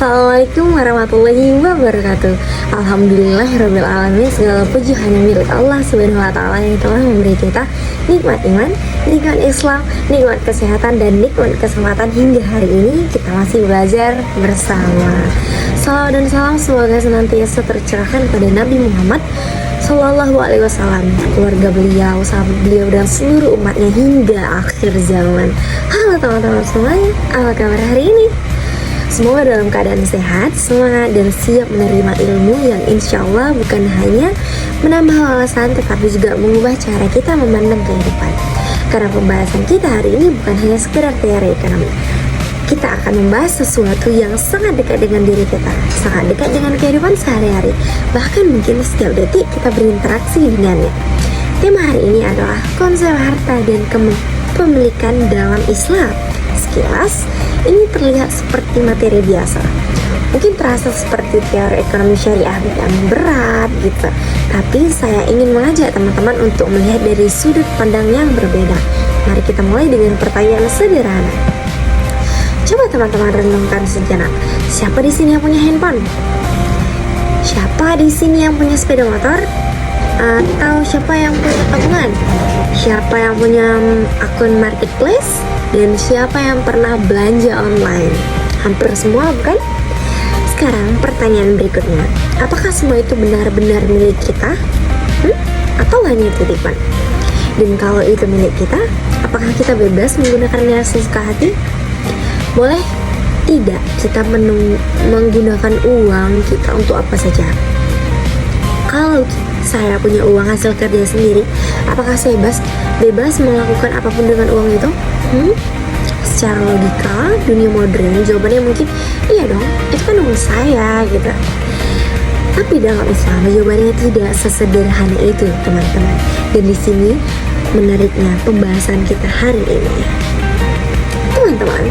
Assalamualaikum warahmatullahi wabarakatuh. Alhamdulillahirabbil alamin. Segala puji hanya milik Allah Subhanahu wa taala yang telah memberi kita nikmat iman, nikmat Islam, nikmat kesehatan dan nikmat kesempatan hingga hari ini kita masih belajar bersama. Salawat dan salam semoga senantiasa tercurahkan pada Nabi Muhammad Sallallahu Alaihi Wasallam, keluarga beliau, sahabat beliau dan seluruh umatnya hingga akhir zaman. Halo teman-teman semuanya, apa kabar hari ini? Semoga dalam keadaan sehat, semangat, dan siap menerima ilmu yang insya Allah bukan hanya menambah wawasan tetapi juga mengubah cara kita memandang kehidupan. Karena pembahasan kita hari ini bukan hanya sekedar teori ekonomi. Kita akan membahas sesuatu yang sangat dekat dengan diri kita, sangat dekat dengan kehidupan sehari-hari, bahkan mungkin setiap detik kita berinteraksi dengannya. Tema hari ini adalah konsep harta dan kepemilikan dalam Islam. Sekilas, ini terlihat seperti materi biasa. Mungkin terasa seperti teori ekonomi syariah yang berat gitu. Tapi saya ingin mengajak teman-teman untuk melihat dari sudut pandang yang berbeda. Mari kita mulai dengan pertanyaan sederhana. Coba teman-teman renungkan sejenak. Siapa di sini yang punya handphone? Siapa di sini yang punya sepeda motor? Atau siapa yang punya tabungan? Siapa yang punya akun marketplace? Dan siapa yang pernah belanja online? Hampir semua, bukan? Sekarang pertanyaan berikutnya, apakah semua itu benar-benar milik kita? Atau hanya titipan? Dan kalau itu milik kita, apakah kita bebas menggunakannya sesuka hati? Boleh tidak kita menggunakan uang kita untuk apa saja? Kalau saya punya uang hasil kerja sendiri, apakah saya bebas melakukan apapun dengan uang itu? Secara logika dunia modern jawabannya mungkin iya dong, itu kan uang saya gitu. Tapi dalam Islam jawabannya tidak sesederhana itu teman-teman. Dan di sini menariknya pembahasan kita hari ini. Teman-teman,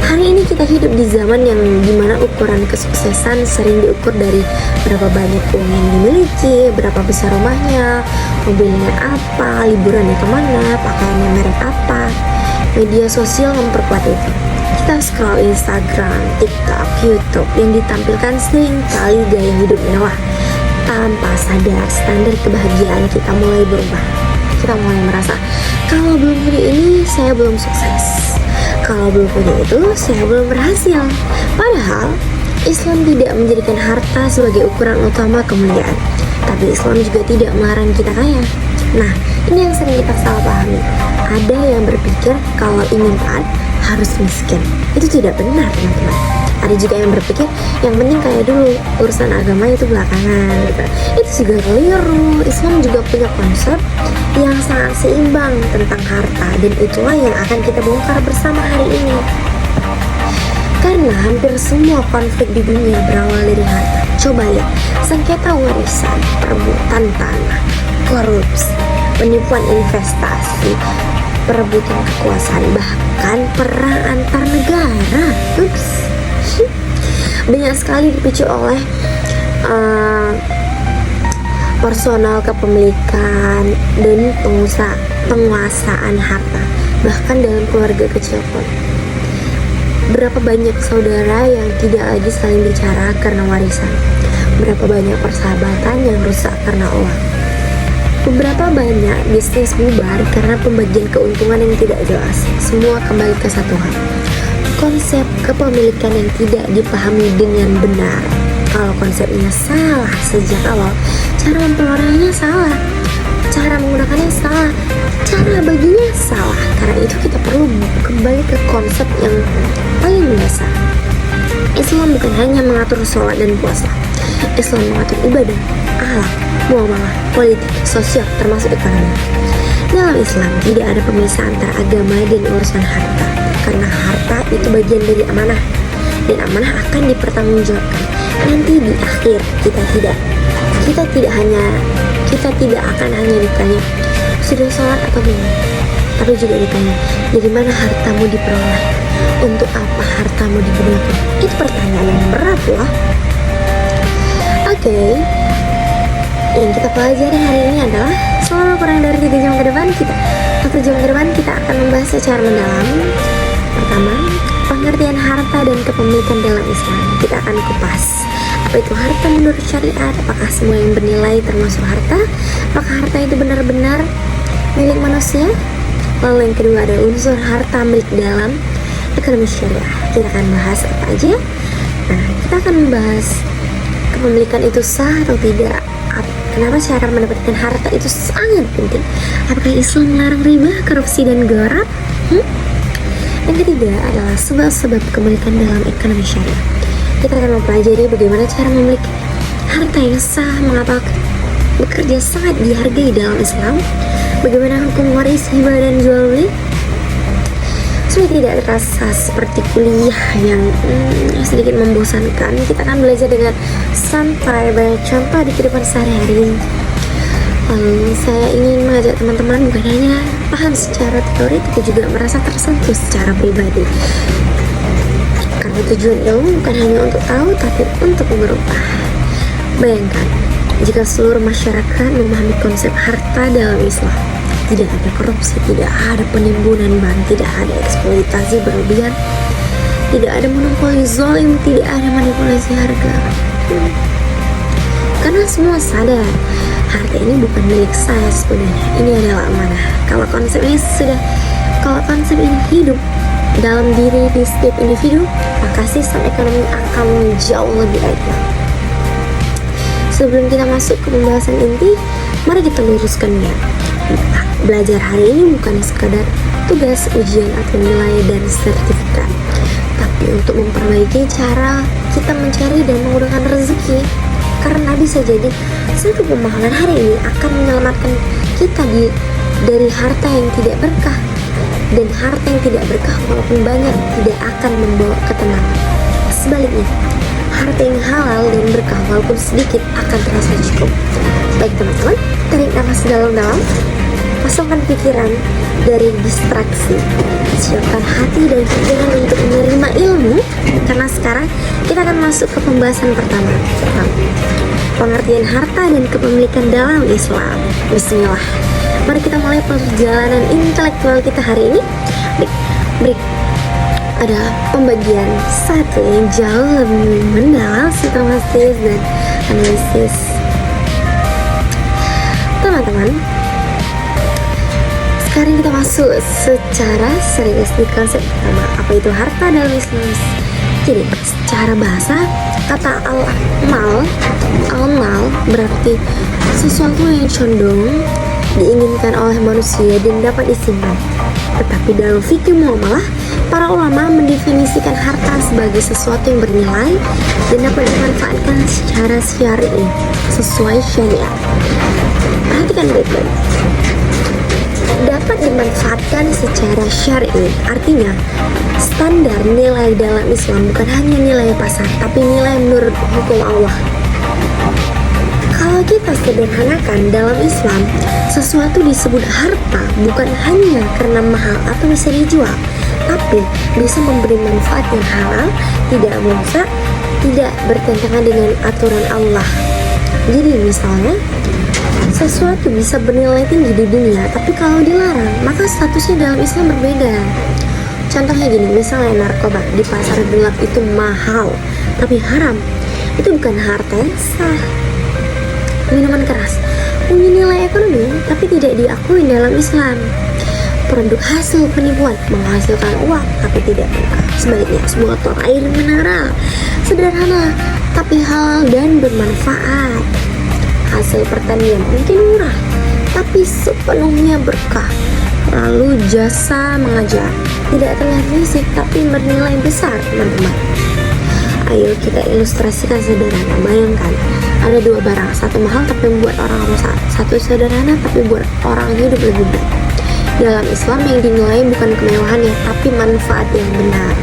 hari ini kita hidup di zaman yang dimana ukuran kesuksesan sering diukur dari berapa banyak uang yang dimiliki, berapa besar rumahnya, mobilnya apa, liburannya kemana, pakaiannya merek apa. Media sosial memperkuat itu. Kita scroll Instagram, TikTok, YouTube yang ditampilkan seringkali gaya hidup mewah. Tanpa sadar, standar kebahagiaan kita mulai berubah. Kita mulai merasa, kalau belum punya ini, saya belum sukses. Kalau belum punya itu, saya belum berhasil. Padahal, Islam tidak menjadikan harta sebagai ukuran utama kemuliaan. Tapi Islam juga tidak melarang kita kaya. Nah, ini yang sering kita salah pahami. Ada yang berpikir kalau ingin taat harus miskin. Itu tidak benar, teman-teman. Ada juga yang berpikir yang penting kaya dulu, urusan agama itu belakangan gitu. Itu juga keliru. Islam juga punya konsep yang sangat seimbang tentang harta, dan itulah yang akan kita bongkar bersama hari ini. Karena hampir semua konflik di dunia berawal dari harta. Coba lihat, sengketa warisan, perebutan tanah, korupsi, penipuan investasi, perebutan kekuasaan, bahkan perang antar negara. Banyak sekali dipicu oleh personal kepemilikan dan penguasaan harta, bahkan dalam keluarga kecil pun. Berapa banyak saudara yang tidak lagi saling bicara karena warisan? Berapa banyak persahabatan yang rusak karena uang? Beberapa banyak bisnis bubar karena pembagian keuntungan yang tidak jelas. Semua kembali ke satu hal, konsep kepemilikan yang tidak dipahami dengan benar. Kalau konsepnya salah sejak awal, cara mempengaruhinya salah, cara menggunakannya salah, cara baginya salah. Karena itu kita perlu kembali ke konsep yang paling dasar. Islam bukan hanya mengatur sholat dan puasa. Islam mengatur ibadah, akhlak, muamalah, politik, sosial, termasuk ekonomi. Dalam Islam tidak ada pemisah antara agama dan urusan harta, karena harta itu bagian dari amanah, dan amanah akan dipertanggungjawabkan. Nanti di akhir kita tidak akan hanya ditanya sudah sholat atau belum, tapi juga ditanya dari mana hartamu diperoleh, untuk apa hartamu digunakan. Itu pertanyaan yang berat loh. Oke, yang kita pelajari hari ini adalah selama kurang dari 3 jam ke depan kita akan membahas secara mendalam. Pertama, apa pengertian harta dan kepemilikan dalam Islam. Kita akan kupas apa itu harta menurut syariat, apakah semua yang bernilai termasuk harta, apakah harta itu benar-benar milik manusia. Lalu yang kedua ada unsur harta milik dalam ekonomi syariah. Kita akan bahas apa aja. Nah, kita akan membahas kepemilikan itu sah atau tidak, kenapa cara mendapatkan harta itu sangat penting, apakah Islam melarang riba, korupsi, dan gorab. Yang ketiga adalah sebab-sebab kepemilikan dalam ekonomi syariah. Kita akan mempelajari bagaimana cara memiliki harta yang sah, mengapa bekerja sangat dihargai dalam Islam, bagaimana hukum waris, hibah, dan jual beli. Supaya tidak terasa seperti kuliah yang sedikit membosankan, kita akan belajar dengan santai, banyak contoh di kehidupan sehari-hari. Lalu saya ingin mengajak teman-teman bukan hanya paham secara teori, tapi juga merasa tersentuh secara pribadi. Karena tujuan ilmu bukan hanya untuk tahu, tapi untuk berubah. Bayangkan, jika seluruh masyarakat memahami konsep harta dalam Islam, tidak ada korupsi, tidak ada penimbunan bank, tidak ada eksploitasi berlebihan, tidak ada monopoli zalim, tidak ada manipulasi harga. Karena semua sadar harta ini bukan milik saya sebenarnya, ini adalah amanah. Kalau konsep ini hidup dalam diri di setiap individu, maka sistem ekonomi akan jauh lebih ideal. Sebelum kita masuk ke pembahasan inti, mari kita luruskannya. Belajar hari ini bukan sekadar tugas, ujian, atau nilai dan sertifikat, tapi untuk memperbaiki cara kita mencari dan menggunakan rezeki. Karena bisa jadi satu pemahaman hari ini akan menyelamatkan kita dari harta yang tidak berkah, dan harta yang tidak berkah walaupun banyak tidak akan membawa ketenangan. Sebaliknya, harta yang halal dan berkah walaupun sedikit akan terasa cukup. Baik teman-teman, tarik nafas dalam-dalam, kosongkan pikiran dari distraksi, siapkan hati dan pikiran untuk menerima ilmu, karena sekarang kita akan masuk ke pembahasan pertama, pengertian harta dan kepemilikan dalam Islam. Bismillah, mari kita mulai perjalanan intelektual kita hari ini. Break ada pembagian satu yang jauh lebih mendalam, sistematis dan analisis. Teman-teman, sekarang kita masuk secara serius di konsep pertama, apa itu harta dalam Islam. Jadi secara bahasa, kata al-mal berarti sesuatu yang condong diinginkan oleh manusia dan dapat disimpan. Tetapi dalam fikih muamalah, para ulama mendefinisikan harta sebagai sesuatu yang bernilai dan dapat dimanfaatkan secara syar'i sesuai syariat. Perhatikan baik-baik. Dapat dimanfaatkan secara syar'i artinya standar nilai dalam Islam bukan hanya nilai pasar, tapi nilai menurut hukum Allah. Kalau kita sederhanakan, dalam Islam sesuatu disebut harta bukan hanya karena mahal atau bisa dijual, tapi bisa memberi manfaat yang halal, tidak merusak, tidak bertentangan dengan aturan Allah. Jadi misalnya sesuatu bisa bernilai tinggi di dunia, tapi kalau dilarang, maka statusnya dalam Islam berbeda. Contohnya gini, misalnya narkoba di pasar gelap itu mahal, tapi haram, itu bukan harta yang sah. Minuman keras punya nilai ekonomi, tapi tidak diakui dalam Islam. Produk hasil penipuan menghasilkan uang, tapi tidak berkah. Sebaliknya, sebuah botol air mineral sederhana, tapi halal dan bermanfaat. Hasil pertanian mungkin murah, tapi sepenuhnya berkah. Lalu jasa mengajar tidak terlihat fisik, tapi bernilai besar, teman-teman. Ayo kita ilustrasikan sederhana. Bayangkan ada dua barang, satu mahal tapi membuat orang rusak, satu sederhana tapi buat orang hidup lebih baik. Dalam Islam yang dinilai bukan kemewahannya, tapi manfaat yang benar.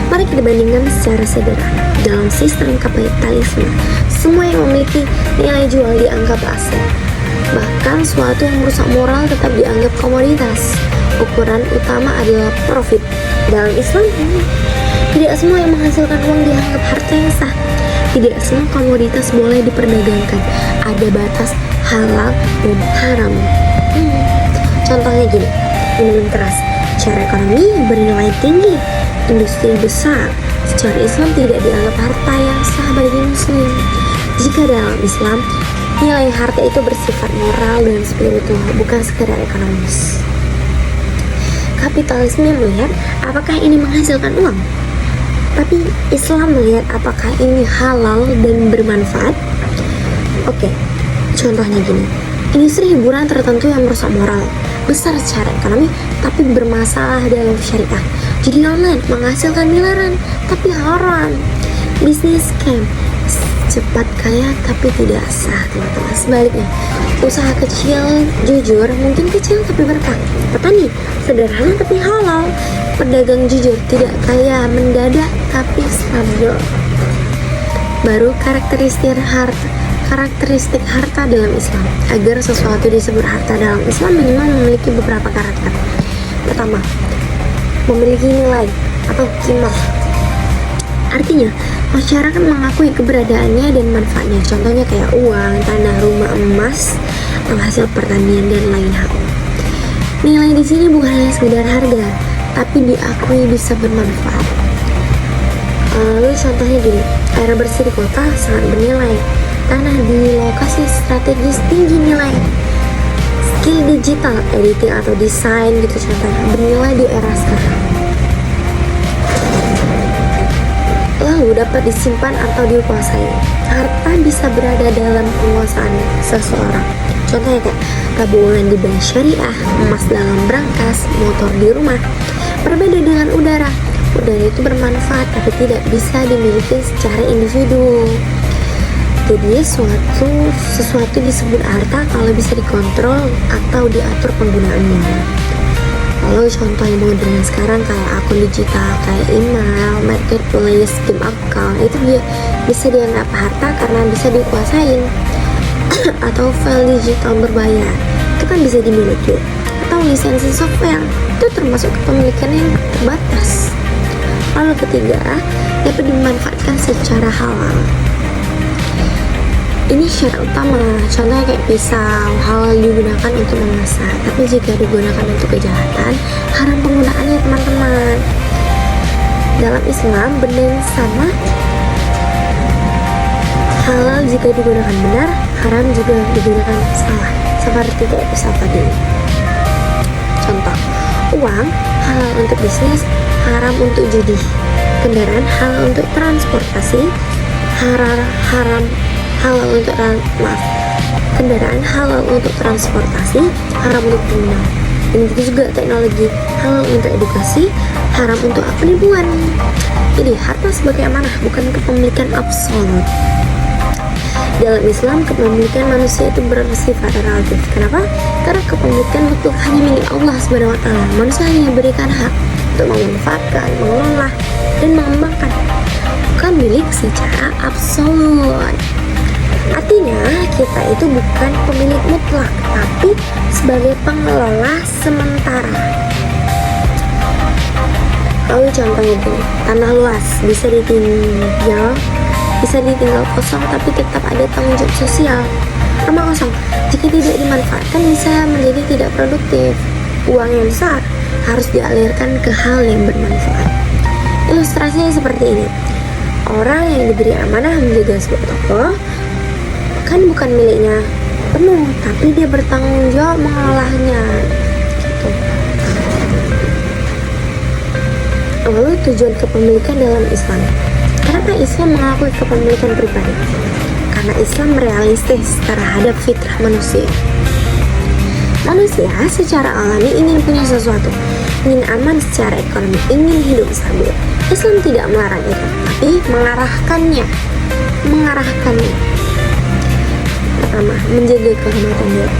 Mari kita bandingkan secara sederhana. Dalam sistem kapitalisme, semua yang memiliki nilai jual dianggap aset. Bahkan suatu yang merusak moral tetap dianggap komoditas. Ukuran utama adalah profit. Dalam Islam, tidak semua yang menghasilkan uang dianggap harta yang sah. Tidak semua komoditas boleh diperdagangkan. Ada batas halal dan haram. Contohnya gini, minuman keras. secara ekonomi bernilai tinggi, industri besar. Secara Islam tidak dianggap harta yang sah bagi muslim. Jika dalam Islam, nilai harta itu bersifat moral dan spiritual, bukan sekedar ekonomis. Kapitalisme melihat apakah ini menghasilkan uang, tapi Islam melihat apakah ini halal dan bermanfaat. Oke, contohnya gini, industri hiburan tertentu yang merusak moral, besar secara ekonomi tapi bermasalah dalam syariah. Judi online menghasilkan miliaran tapi haram. Bisnis scam, cepat kaya tapi tidak sah, teman-teman. Sebaliknya, usaha kecil jujur mungkin kecil tapi berkah. Petani sederhana tapi halal. Pedagang jujur tidak kaya mendadak tapi stabil. Baru karakteristik harta dalam Islam. Agar sesuatu disebut harta dalam Islam minimal memiliki beberapa karakter. Pertama, memiliki nilai atau qimah. Artinya, masyarakat mengakui keberadaannya dan manfaatnya. Contohnya kayak uang, tanah, rumah, emas, atau hasil pertanian dan lain hal. Nilai di sini bukan hanya sekedar harga, tapi diakui bisa bermanfaat. Lalu contohnya gini, air bersih di kota sangat bernilai. Tanah di lokasi strategis tinggi nilai. Skill digital, editing atau desain gitu contohnya, bernilai di era sekarang. Lalu dapat disimpan atau dikuasai. Harta bisa berada dalam penguasaan seseorang. Contohnya kayak tabungan di bank syariah, emas dalam brankas, motor di rumah. Berbeda dengan udara. Udara itu bermanfaat tapi tidak bisa dimiliki secara individu. Jadi sesuatu disebut harta kalau bisa dikontrol atau diatur penggunaannya. Lalu contoh yang modern sekarang kayak akun digital, kayak email, marketplace, game account, itu dia bisa dianggap harta karena bisa dikuasain. Atau file digital berbayar, itu kan bisa dimiliki. Atau lisensi software, itu termasuk kepemilikan yang terbatas. Lalu ketiga, dapat dimanfaatkan secara halal. Ini syarat utama, contohnya kayak pisau, halal digunakan untuk memasak, tapi jika digunakan untuk kejahatan, haram penggunaannya teman-teman. Dalam Islam, benda yang sama halal jika digunakan benar, haram jika digunakan salah, seperti kayak pisau tadi. Contoh, uang halal untuk bisnis, haram untuk judi. Kendaraan halal untuk transportasi, kendaraan halal untuk transportasi, haram untuk kriminal. Dan begitu juga teknologi, halal untuk edukasi, haram untuk penipuan. Jadi harta sebagai amanah, bukan kepemilikan absolut. Dalam Islam, kepemilikan manusia itu bersifat relatif. Kenapa? Karena kepemilikan mutlak hanya milik Allah Subhanahu wa Ta'ala. Manusia hanya diberikan hak untuk memanfaatkan, mengelola, dan mengembangkan, bukan milik secara absolut. Artinya kita itu bukan pemilik mutlak, tapi sebagai pengelola sementara. Lalu contohnya gini, tanah luas bisa ditinggal kosong tapi tetap ada tanggung jawab sosial. Rumah kosong jika tidak dimanfaatkan bisa menjadi tidak produktif. Uang yang besar harus dialirkan ke hal yang bermanfaat. Ilustrasinya seperti ini. Orang yang diberi amanah menjaga sebuah toko kan bukan miliknya penuh, tapi dia bertanggung jawab mengelolanya gitu. Lalu tujuan kepemilikan dalam Islam. Kenapa Islam mengakui kepemilikan pribadi? Karena Islam realistis terhadap fitrah manusia. Manusia secara alami ingin punya sesuatu, ingin aman secara ekonomi, ingin hidup stabil. Islam tidak melarang itu, tapi mengarahkannya. Pertama, menjaga kehormatan diri.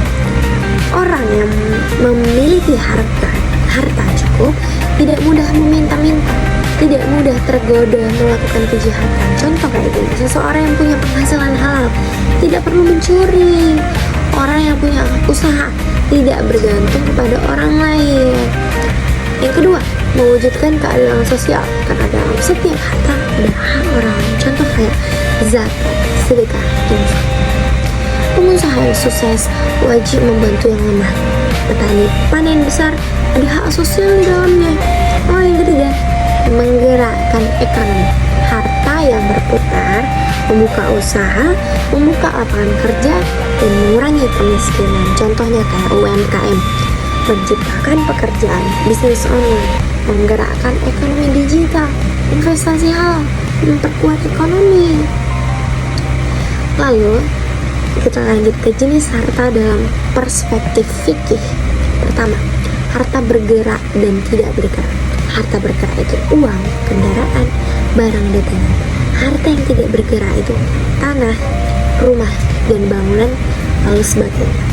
Orang yang memiliki harta cukup tidak mudah meminta-minta, tidak mudah tergoda melakukan kejahatan. Contoh kayak gini, seseorang yang punya penghasilan halal tidak perlu mencuri. Orang yang punya usaha tidak bergantung kepada orang lain. Yang kedua, mewujudkan keadilan sosial, karena dalam setiap harta ada hak orang lain. Contoh kayak zakat, sedekah, infak. Pengusaha yang sukses wajib membantu yang lemah. petani panen besar, ada hak sosial di dalamnya. Oh, yang ketiga, menggerakkan ekonomi, harta yang berputar, membuka usaha, membuka lapangan kerja, dan mengurangi kemiskinan. Contohnya kayak UMKM, menciptakan pekerjaan, bisnis online, menggerakkan ekonomi digital, investasi halal, memperkuat ekonomi. Lalu kita lanjut ke jenis harta dalam perspektif fikih. Pertama, harta bergerak dan tidak bergerak. Harta bergerak itu uang, kendaraan, barang dagangan. Harta yang tidak bergerak itu tanah, rumah, dan bangunan, lalu sebagainya.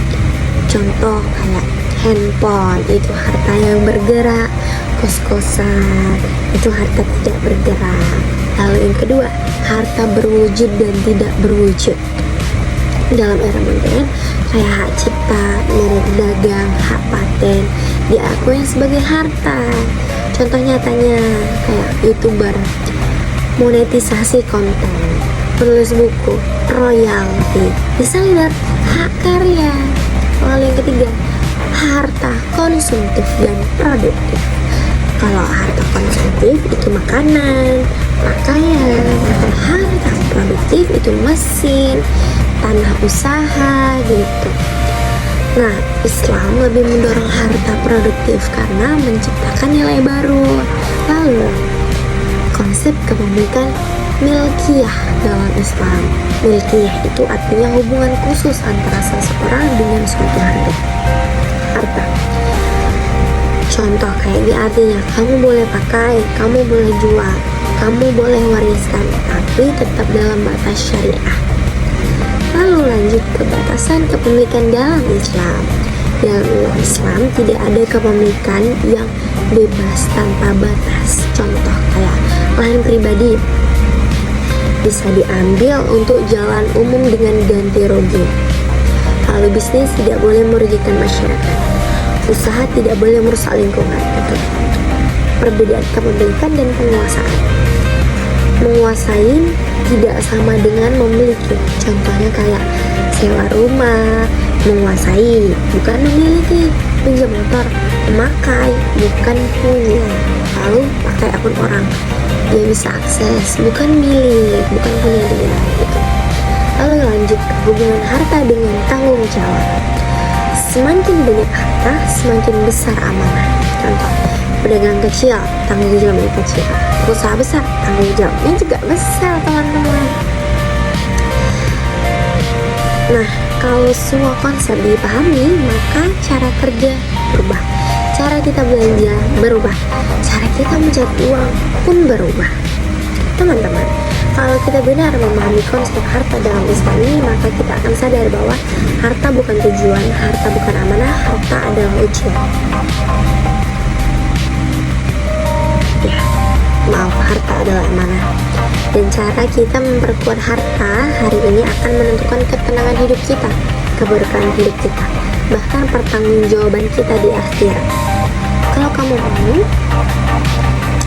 Contoh kayak handphone itu harta yang bergerak, kos-kosan itu harta tidak bergerak. Lalu yang kedua, harta berwujud dan tidak berwujud. Dalam era modern, kayak hak cipta, merek dagang, hak paten diakui sebagai harta. Contoh nyatanya kayak YouTuber, monetisasi konten, penulis buku, royalti, desainer, hak karya. Lalu yang ketiga, harta konsumtif dan produktif. Kalau harta konsumtif itu makanan, pakaian. Kalau harta produktif itu mesin, tanah usaha gitu. Nah, Islam lebih mendorong harta produktif karena menciptakan nilai baru. Lalu, konsep kepemilikan milkiyah dalam Islam. Milkiyah itu artinya hubungan khusus antara seseorang dengan suatu harta. Contoh kayak ini artinya kamu boleh pakai, kamu boleh jual, kamu boleh wariskan, tapi tetap dalam batas syariah. Lalu lanjut ke batasan kepemilikan dalam Islam. Dalam Islam tidak ada kepemilikan yang bebas tanpa batas. Contoh kayak lahan pribadi bisa diambil untuk jalan umum dengan ganti rugi. Lalu bisnis tidak boleh merugikan masyarakat. Usaha tidak boleh merusak lingkungan. Itu perbedaan kepemilikan dan penguasaan. Menguasai tidak sama dengan memiliki. Contohnya kayak sewa rumah, menguasai bukan memiliki. Pinjam motor, memakai bukan punya. Lalu pakai akun orang, dia bisa akses, bukan milik, bukan punya dia gitu. Lalu lanjut ke hubungan harta dengan tanggung jawab. Semakin banyak harta, semakin besar amanah. Contoh, pedagang kecil, tanggung jawabnya kecil. Usaha besar, tanggung jawabnya juga besar, teman-teman. Nah, kalau semua konsep dipahami, maka cara kerja berubah, cara kita belanja berubah, cara kita mencari uang pun berubah. Teman-teman, kalau kita benar memahami konsep harta dalam Islam ini, maka kita akan sadar bahwa harta bukan tujuan, harta bukan amanah, harta adalah ujian. Harta adalah amanah, dan cara kita memperkuat harta hari ini akan menentukan ketenangan hidup kita, keberkahan hidup kita, bahkan pertanggungjawaban kita di akhirat. Kalau kamu mau,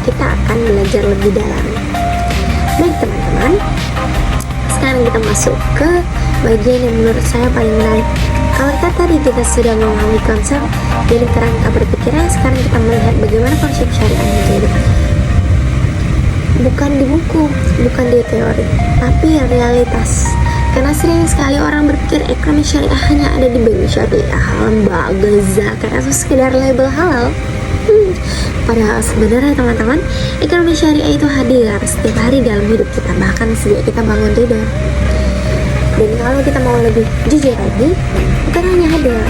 kita akan belajar lebih dalam. Baik teman-teman, sekarang kita masuk ke bagian yang menurut saya paling menarik. Kalau tadi kita sudah memahami konsep dari kerangka berpikirnya, sekarang kita melihat bagaimana konsep syariah itu hidup. Bukan di buku, bukan di teori, tapi realitas. Karena sering sekali orang berpikir ekonomi syariah hanya ada di bank syariah, lembaga zakat, atau sekedar label halal. Padahal sebenarnya teman-teman, ekonomi syariah itu hadir setiap hari dalam hidup kita, bahkan sejak kita bangun tidur. Dan kalau kita mau lebih jujur lagi, bukan hanya hadir,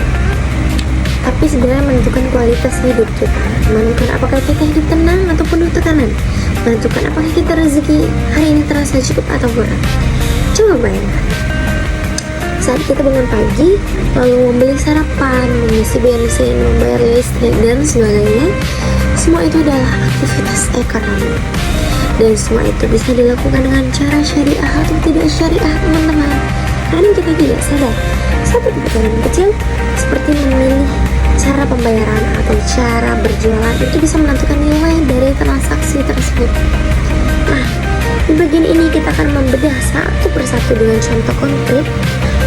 tapi sebenarnya menentukan kualitas hidup kita, menentukan apakah kita hidup tenang atau penuh tekanan, menentukan apakah kita rezeki hari ini terasa cukup atau kurang. Coba bayangkan, saat kita bangun pagi, lalu membeli sarapan, mengisi bensin, membayar listrik, dan sebagainya, semua itu adalah aktivitas ekonomi. Dan semua itu bisa dilakukan dengan cara syariah atau tidak syariah, teman-teman. Kadang kita tidak sadar, satu kebutuhan kecil seperti memilih cara pembayaran atau cara berjualan itu bisa menentukan nilai dari transaksi tersebut. Nah, di bagian ini kita akan membedah satu persatu dengan contoh konkret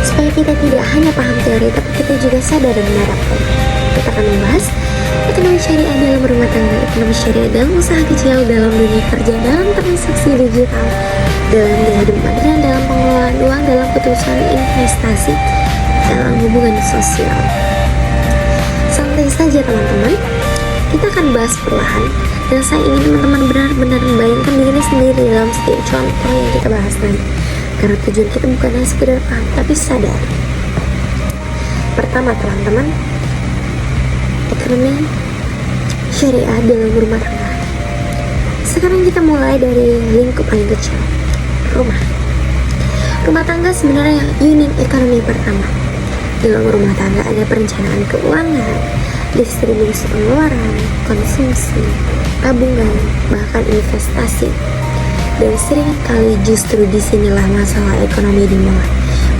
supaya kita tidak hanya paham teori, tapi kita juga sadar dan menerapkan. Kita akan membahas ekonomi syariah dalam rumah tangga, ekonomi syariah dalam usaha kecil, dalam dunia kerja, dalam transaksi digital, dalam gaya hidup modern, dalam pengelolaan uang, dalam keputusan investasi, dalam hubungan sosial. Santai saja teman-teman, kita akan bahas perlahan, dan saya ingin teman-teman benar-benar membayangkan diri sendiri dalam setiap contoh yang kita bahas nanti, karena tujuan kita bukan hanya sekedar paham, tapi sadar. Pertama teman-teman, ekonomi syariah dalam rumah tangga. Sekarang kita mulai dari lingkup paling kecil, rumah. Rumah tangga sebenarnya unit ekonomi pertama. Dalam rumah tangga ada perencanaan keuangan, distribusi pengeluaran, konsumsi, tabungan, bahkan investasi. Dan seringkali justru disinilah masalah ekonomi dimulai,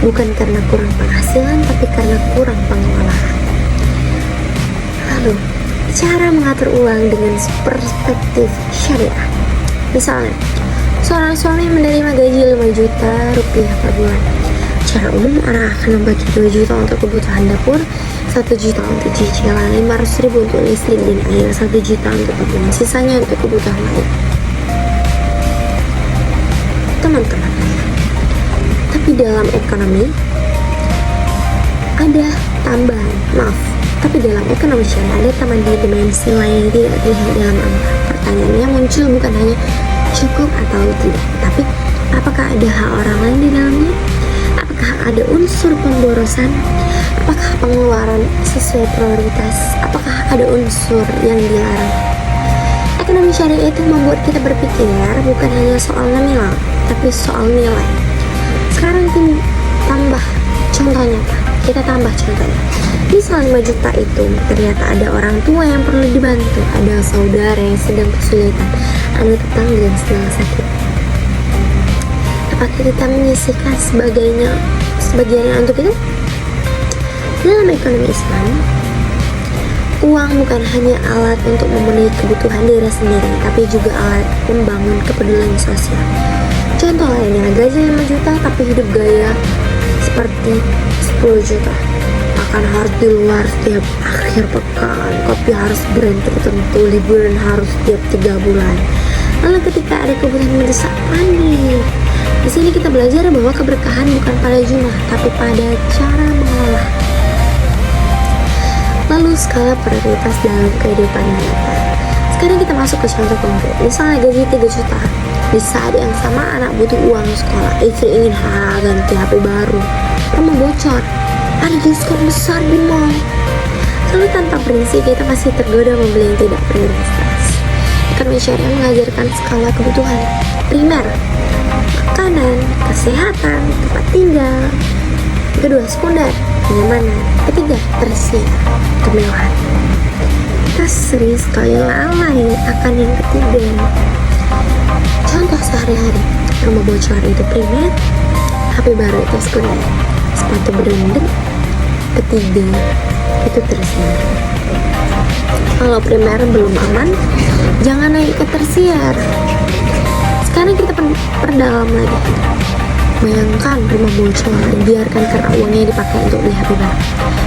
bukan karena kurang penghasilan, tapi karena kurang pengelolaan. Lalu, cara mengatur uang dengan perspektif syariah. Misalnya, seorang suami menerima gaji 5 juta rupiah per bulan. Secara umum, orang akan membagi 2 juta untuk kebutuhan dapur, 1 juta untuk cicilan, 500 ribu untuk listrik dan air, 1 juta untuk tabungan, sisanya untuk kebutuhan lain. Teman-teman, tapi dalam ekonomi ada tambahan, tapi dalam ekonomi syariah ada tambahan dimensi lain yang tidak terlihat dalam angka. Pertanyaannya muncul bukan hanya cukup atau tidak, tapi apakah ada hak orang lain di dalamnya? Apakah ada unsur pemborosan? Apakah pengeluaran sesuai prioritas? Apakah ada unsur yang dilarang? Ekonomi syariah itu membuat kita berpikir bukan hanya soal nominal, tapi soal nilai. Sekarang kita tambah contohnya. Misal 5 juta itu ternyata ada orang tua yang perlu dibantu, ada saudara yang sedang kesulitan, ada tetangga yang sedang sakit. Apakah kita menyisihkan sebagiannya untuk itu? Dalam ekonomi Islam, uang bukan hanya alat untuk memenuhi kebutuhan diri sendiri, tapi juga alat membangun kepedulian sosial. Contoh lainnya, gaji 5 juta tapi hidup gaya seperti 10 juta. Makan harus di luar setiap akhir pekan, kopi harus brand tertentu, liburan harus setiap 3 bulan. Lalu ketika ada kebutuhan mendesak, panik. Di sini kita belajar bahwa keberkahan bukan pada jumlah, tapi pada cara mengolah. Lalu skala prioritas dalam kehidupan nyata. Sekarang kita masuk ke contoh konkret. Misalnya gaji 3 juta. Di saat yang sama anak butuh uang sekolah, istri ingin ganti HP baru, rumah bocor, ada diskon besar di mall. Lalu tanpa prinsip kita masih tergoda membeli yang tidak prioritas. Ekonomi syariah mengajarkan skala kebutuhan primer, makanan, kesehatan, tempat tinggal. Kedua, sekunder, kenyamanan. Ketiga, tersier, kemewahan. Kita sering sekali lalai akan yang ketiga. Contoh sehari-hari, rumah bocor itu primer, HP baru itu sekunder, sepatu branded, ketiga itu tersier. Kalau primer belum aman, jangan naik ke tersier. Sekarang kita perdalam lagi. Bayangkan rumah bocor, dibiarkan karena uangnya dipakai untuk beli HP baru.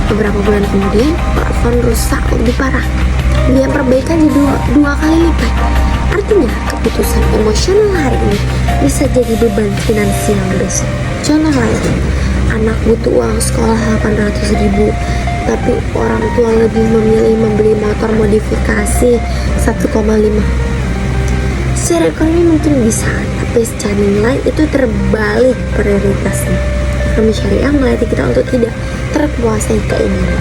Beberapa bulan kemudian, plafon rusak lebih parah. Biaya perbaikan jadi dua kali lipat. Artinya, keputusan emosional hari ini bisa jadi beban finansial besok. Contoh lain, anak butuh uang sekolah 800 ribu, tapi orang tua lebih memilih membeli motor modifikasi 1,5. Secara ekonomi mungkin bisa, tapi secara nilai itu terbalik prioritasnya. Ekonomi syariah melatih kita untuk tidak terkuasai keinginan.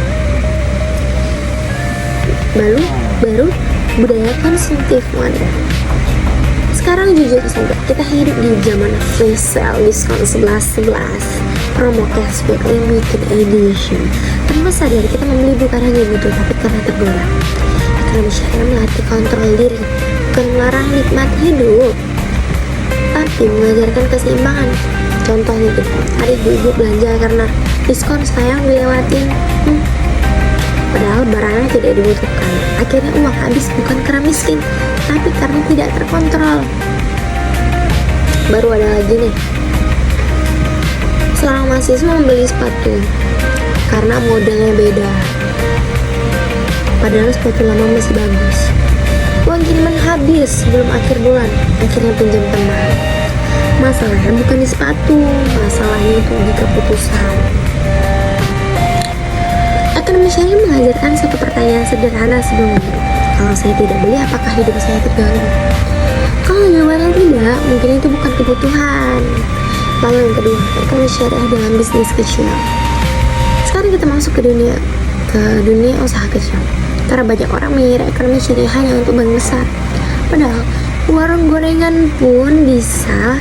Baru budaya konsumtif modern. Sekarang jujur saja, kita hidup di zaman flash sale, diskon 11/11, promo cashback, limited edition. Tanpa sadar kita membeli bukan hanya butuh, tapi karena tergoda. Ekonomi syariah melatih kontrol diri, bukan melarang nikmat hidup, tapi mengajarkan keseimbangan. Contohnya gitu, ada ibu-ibu belanja karena diskon sayang dilewatin, padahal barangnya tidak dibutuhkan. Akhirnya uang habis bukan karena miskin, tapi karena tidak terkontrol. Baru ada lagi nih, seorang mahasiswa membeli sepatu karena modelnya beda. padahal sepatu lama masih bagus. Uang kiriman habis sebelum akhir bulan, akhirnya pinjam teman. Masalahnya bukan di sepatu, masalahnya itu di keputusan. Ekonomi syariah mengajarkan satu pertanyaan sederhana sebelum membeli. Kalau saya tidak beli, apakah hidup saya terganggu? Kalau jawabannya tidak, mungkin itu bukan kebutuhan. Lalu yang kedua, ekonomi syariah dalam bisnis kecil. Sekarang kita masuk ke dunia usaha kecil. Karena banyak orang mengira ekonomi syariah hanya untuk bank besar. Padahal warung gorengan pun bisa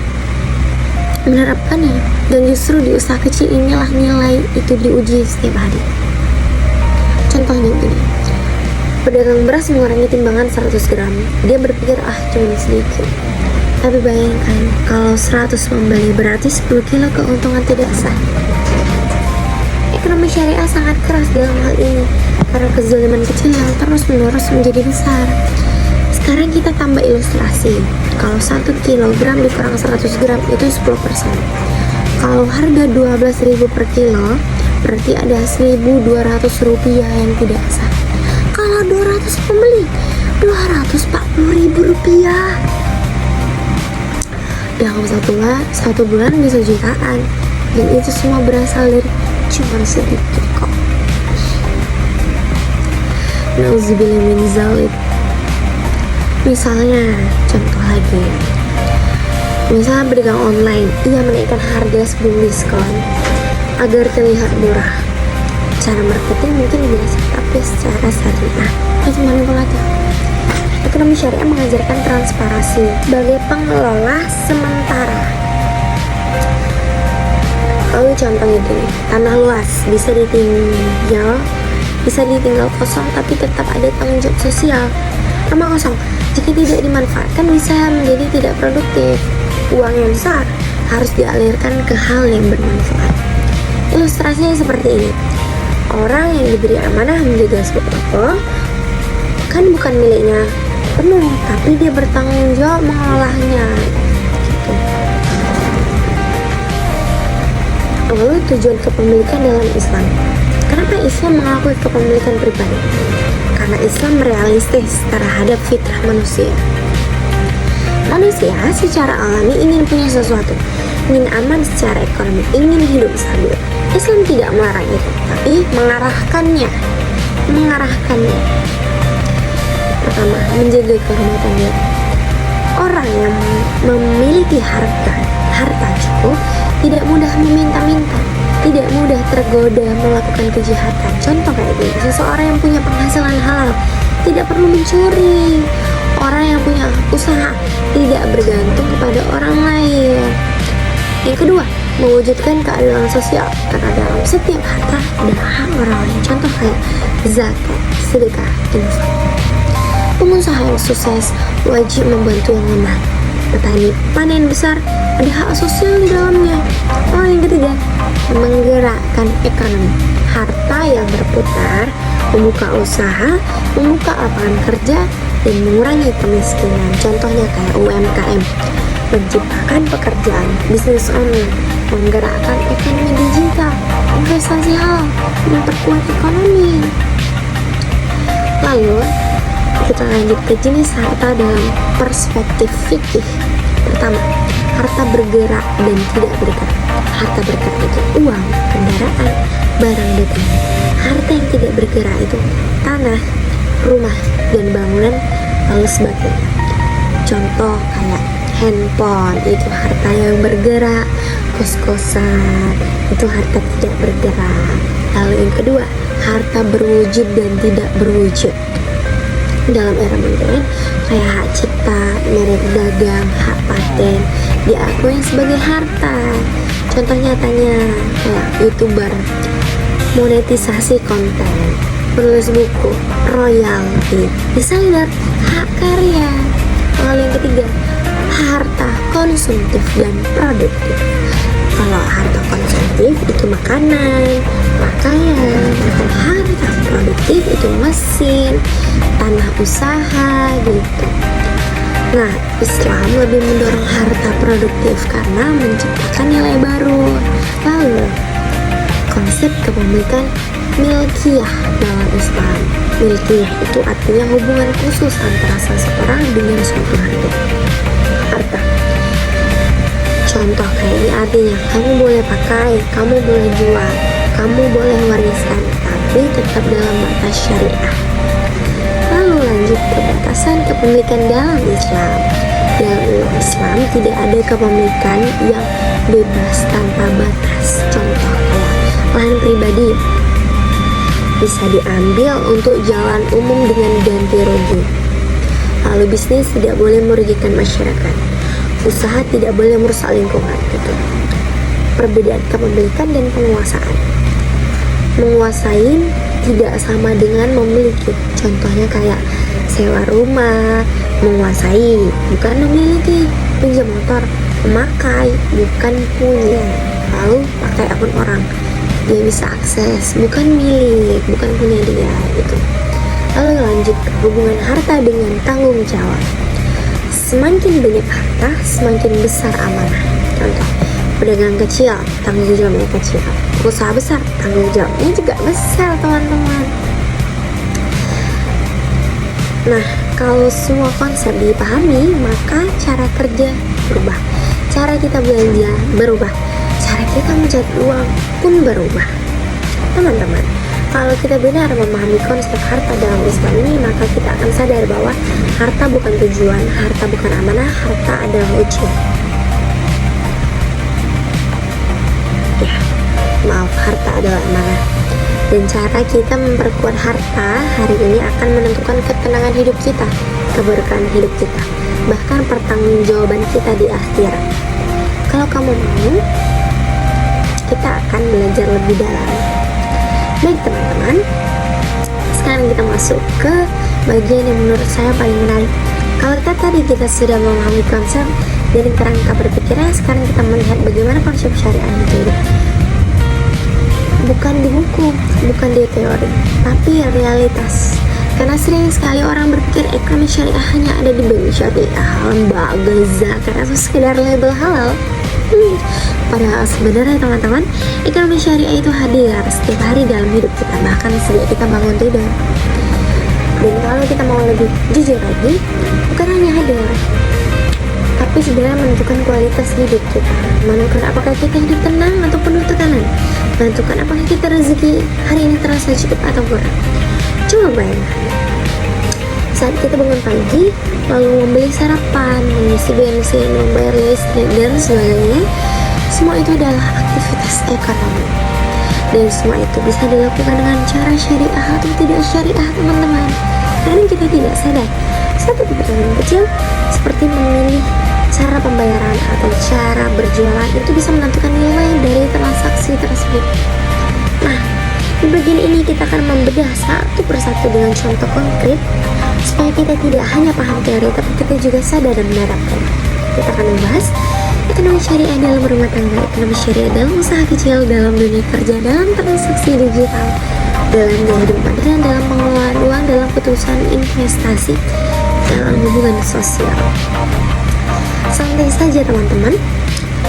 menerapkannya. Dan justru di usaha kecil inilah nilai itu diuji setiap hari. Contohnya begini, pedagang beras mengurangi timbangan 100 gram. Dia berpikir cuma sedikit. Tapi bayangkan kalau 100 membeli berarti 10 kilo keuntungan tidak sah. Ekonomi syariah sangat keras dalam hal ini karena kezaliman kecil yang terus menerus menjadi besar. Sekarang kita tambah ilustrasi. Kalau 1 kilogram dikurang 100 gram itu 10%. Kalau harga 12.000 per kilo, berarti ada 1.200 rupiah yang tidak sah. Kalau 200 pembeli, 240.000 rupiah. Dalam satu bulan bisa jutaan. Dan itu semua berasal dari cuma sedikit kok. Nauzubillah min zalik. Misalnya, contoh lagi. Misalnya pedagang online, ia menaikkan harga sebelum diskon agar terlihat murah. Cara marketing mungkin biasa, tapi secara syariah itu manipulatif. Ekonomi syariah mengajarkan transparansi sebagai pengelola sementara. Lalu contohnya gini, tanah luas bisa ditinggal kosong tapi tetap ada tanggung jawab sosial. Rumah kosong jika tidak dimanfaatkan bisa menjadi tidak produktif. Uang yang besar harus dialirkan ke hal yang bermanfaat. Ilustrasinya seperti ini. Orang yang diberi amanah menjaga sebuah toko kan bukan miliknya penuh, tapi dia bertanggung jawab mengolahnya gitu. Lalu tujuan kepemilikan dalam Islam. Kenapa Islam mengakui kepemilikan pribadi? Karena Islam realistis terhadap fitrah manusia. Manusia secara alami ingin punya sesuatu, ingin aman secara ekonomi, ingin hidup stabil. Islam tidak melarang itu, tapi mengarahkannya. Pertama, menjaga kehormatan diri. Orang yang memiliki harta cukup tidak mudah meminta-minta, tidak mudah tergoda melakukan kejahatan. Contoh kayak gini, seseorang yang punya penghasilan halal tidak perlu mencuri. Orang yang punya usaha tidak bergantung kepada orang lain. Yang kedua, mewujudkan keadilan sosial, karena dalam setiap harta ada hak orang lain. Contoh kayak zakat, sedekah, infak. Pengusaha yang sukses wajib membantu yang lemah. Petani panen besar ada hak sosial di dalamnya. Yang ketiga, menggerakkan ekonomi. Harta yang berputar, membuka usaha, membuka lapangan kerja, dan mengurangi kemiskinan. Contohnya kayak UMKM, menciptakan pekerjaan, bisnis online, menggerakkan ekonomi digital, investasi halal, memperkuat ekonomi. Lalu kita lanjut ke jenis harta dalam perspektif fikih. Pertama, harta bergerak dan tidak bergerak. Harta bergerak itu uang, kendaraan, barang dagangan. Harta yang tidak bergerak itu tanah, rumah, dan bangunan, lalu sebagainya. Contoh kayak handphone itu harta yang bergerak, kos-kosan itu harta tidak bergerak. Lalu yang kedua, harta berwujud dan tidak berwujud. Dalam era modern, kayak hak cipta, merek dagang, hak paten diakui sebagai harta. Contoh nyatanya kayak YouTuber, monetisasi konten, penulis buku, royalti, desainer, hak karya. Lalu yang ketiga, harta konsumtif dan produktif. Kalau harta konsumtif itu makanan, pakaian. Kalau harta produktif itu mesin, tanah usaha gitu. Nah, Islam lebih mendorong harta produktif karena menciptakan nilai baru. Lalu, konsep kepemilikan milkiyah dalam Islam. Milkiyah itu artinya hubungan khusus antara seseorang dengan suatu harta. Contoh kayak ini artinya kamu boleh pakai, kamu boleh jual, kamu boleh wariskan, tapi tetap dalam batas syariah. Lalu lanjut ke batasan kepemilikan dalam Islam. Dalam Islam tidak ada kepemilikan yang bebas tanpa batas. Contoh kayak lahan pribadi bisa diambil untuk jalan umum dengan ganti rugi. Lalu bisnis tidak boleh merugikan masyarakat. Usaha tidak boleh merusak lingkungan. Gitu. Perbedaan kepemilikan dan penguasaan. Menguasai tidak sama dengan memiliki. Contohnya kayak sewa rumah, menguasai bukan memiliki. Pinjam motor, memakai bukan punya. Lalu pakai akun orang, dia bisa akses, bukan milik, bukan punya dia gitu. Lalu lanjut ke hubungan harta dengan tanggung jawab. Semakin banyak harta, semakin besar amanah. Contoh, pedagang kecil, tanggung jawabnya kecil. Usaha besar, tanggung jawabnya juga besar, teman-teman. Nah, kalau semua konsep dipahami, maka cara kerja berubah, cara kita belanja berubah, cara kita mencari uang pun berubah. Teman-teman, kalau kita benar memahami konsep harta dalam Islam ini, maka kita akan sadar bahwa harta bukan tujuan, harta bukan amanah, harta adalah ujian. Ya, maaf, harta adalah amanah. Dan cara kita memperkuat harta hari ini akan menentukan ketenangan hidup kita, keberkahan hidup kita, bahkan pertanggungjawaban kita di akhirat. Kalau kamu mau, kita akan belajar lebih dalam. Baik teman-teman, sekarang kita masuk ke bagian yang menurut saya paling menarik. Kalau tadi kita sudah memahami konsep dari kerangka berpikirnya, sekarang kita melihat bagaimana konsep syariah itu. Bukan di buku, bukan di teori, tapi realitas. Karena sering sekali orang berpikir ekonomi syariah hanya ada di bank syariah, lembaga zakat, atau sekedar label halal. Padahal sebenarnya teman-teman, ekonomi syariah itu hadir setiap hari dalam hidup kita, bahkan sejak kita bangun tidur. Dan kalau kita mau lebih jujur lagi, bukan hanya hadir, tapi sebenarnya menentukan kualitas hidup kita, menentukan apakah kita hidup tenang atau penuh tekanan, menentukan apakah kita rezeki hari ini terasa cukup atau kurang. Coba bayangkan, saat kita bangun pagi, lalu membeli sarapan, mengisi bensin, membayar listrik, dan sebagainya, semua itu adalah aktivitas ekonomi. Dan semua itu bisa dilakukan dengan cara syariah atau tidak syariah, teman-teman. Kadang kita tidak sadar, satu keputusan kecil seperti memilih cara pembayaran atau cara berjualan itu bisa menentukan nilai dari transaksi tersebut. Nah, di bagian ini kita akan membedah satu persatu dengan contoh konkret supaya kita tidak hanya paham teori, tapi kita juga sadar dan menerapkan. Kita akan membahas ekonomi syariah dalam rumah tangga, ekonomi syariah dalam usaha kecil, dalam dunia kerja, dalam transaksi digital, dalam gaya hidup modern, dalam pengelolaan uang, dalam putusan investasi, dalam hubungan sosial. Santai saja teman-teman,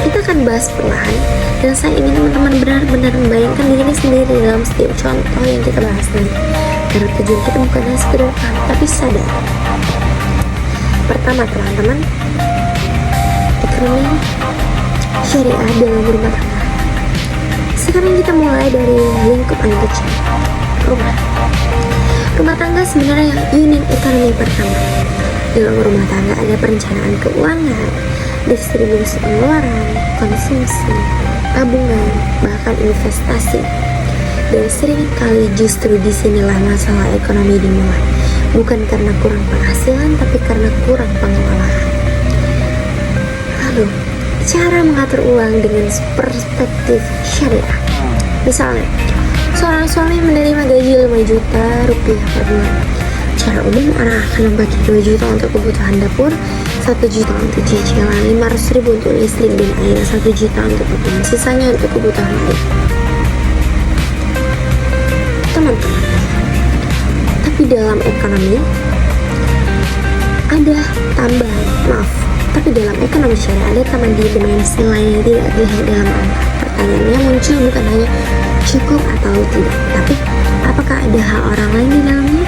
kita akan bahas perlahan, dan saya ingin teman-teman benar-benar membayangkan diri sendiri dalam setiap contoh yang kita bahas nanti. Karena tujuan kita bukan hanya sekedar paham, tapi sadar. Pertama teman-teman, ekonomi syariah dalam rumah tangga. Sekarang kita mulai dari lingkup paling kecil, rumah. Rumah tangga sebenarnya unit ekonomi pertama. Dalam rumah tangga ada perencanaan keuangan, distribusi pengeluaran, konsumsi, tabungan, bahkan investasi. Dan seringkali justru disinilah masalah ekonomi dimulai, bukan karena kurang penghasilan, tapi karena kurang pengelolaan. Lalu, cara mengatur uang dengan perspektif syariah. Misalnya, seorang suami menerima gaji 5 juta rupiah per bulan. Secara umum, orang akan membagi 2 juta untuk kebutuhan dapur, 1 juta untuk cicilan, 500.000 untuk listrik dan air, 1 juta untuk makan, sisanya untuk kebutuhan lain. Teman-teman, tapi dalam ekonomi ada tambahan, tapi dalam ekonomi syariah ada tambahan dimensi lain yang tidak dilihat dalam angka. Pertanyaannya muncul bukan hanya cukup atau tidak, tapi Apakah ada hak orang lain di dalamnya?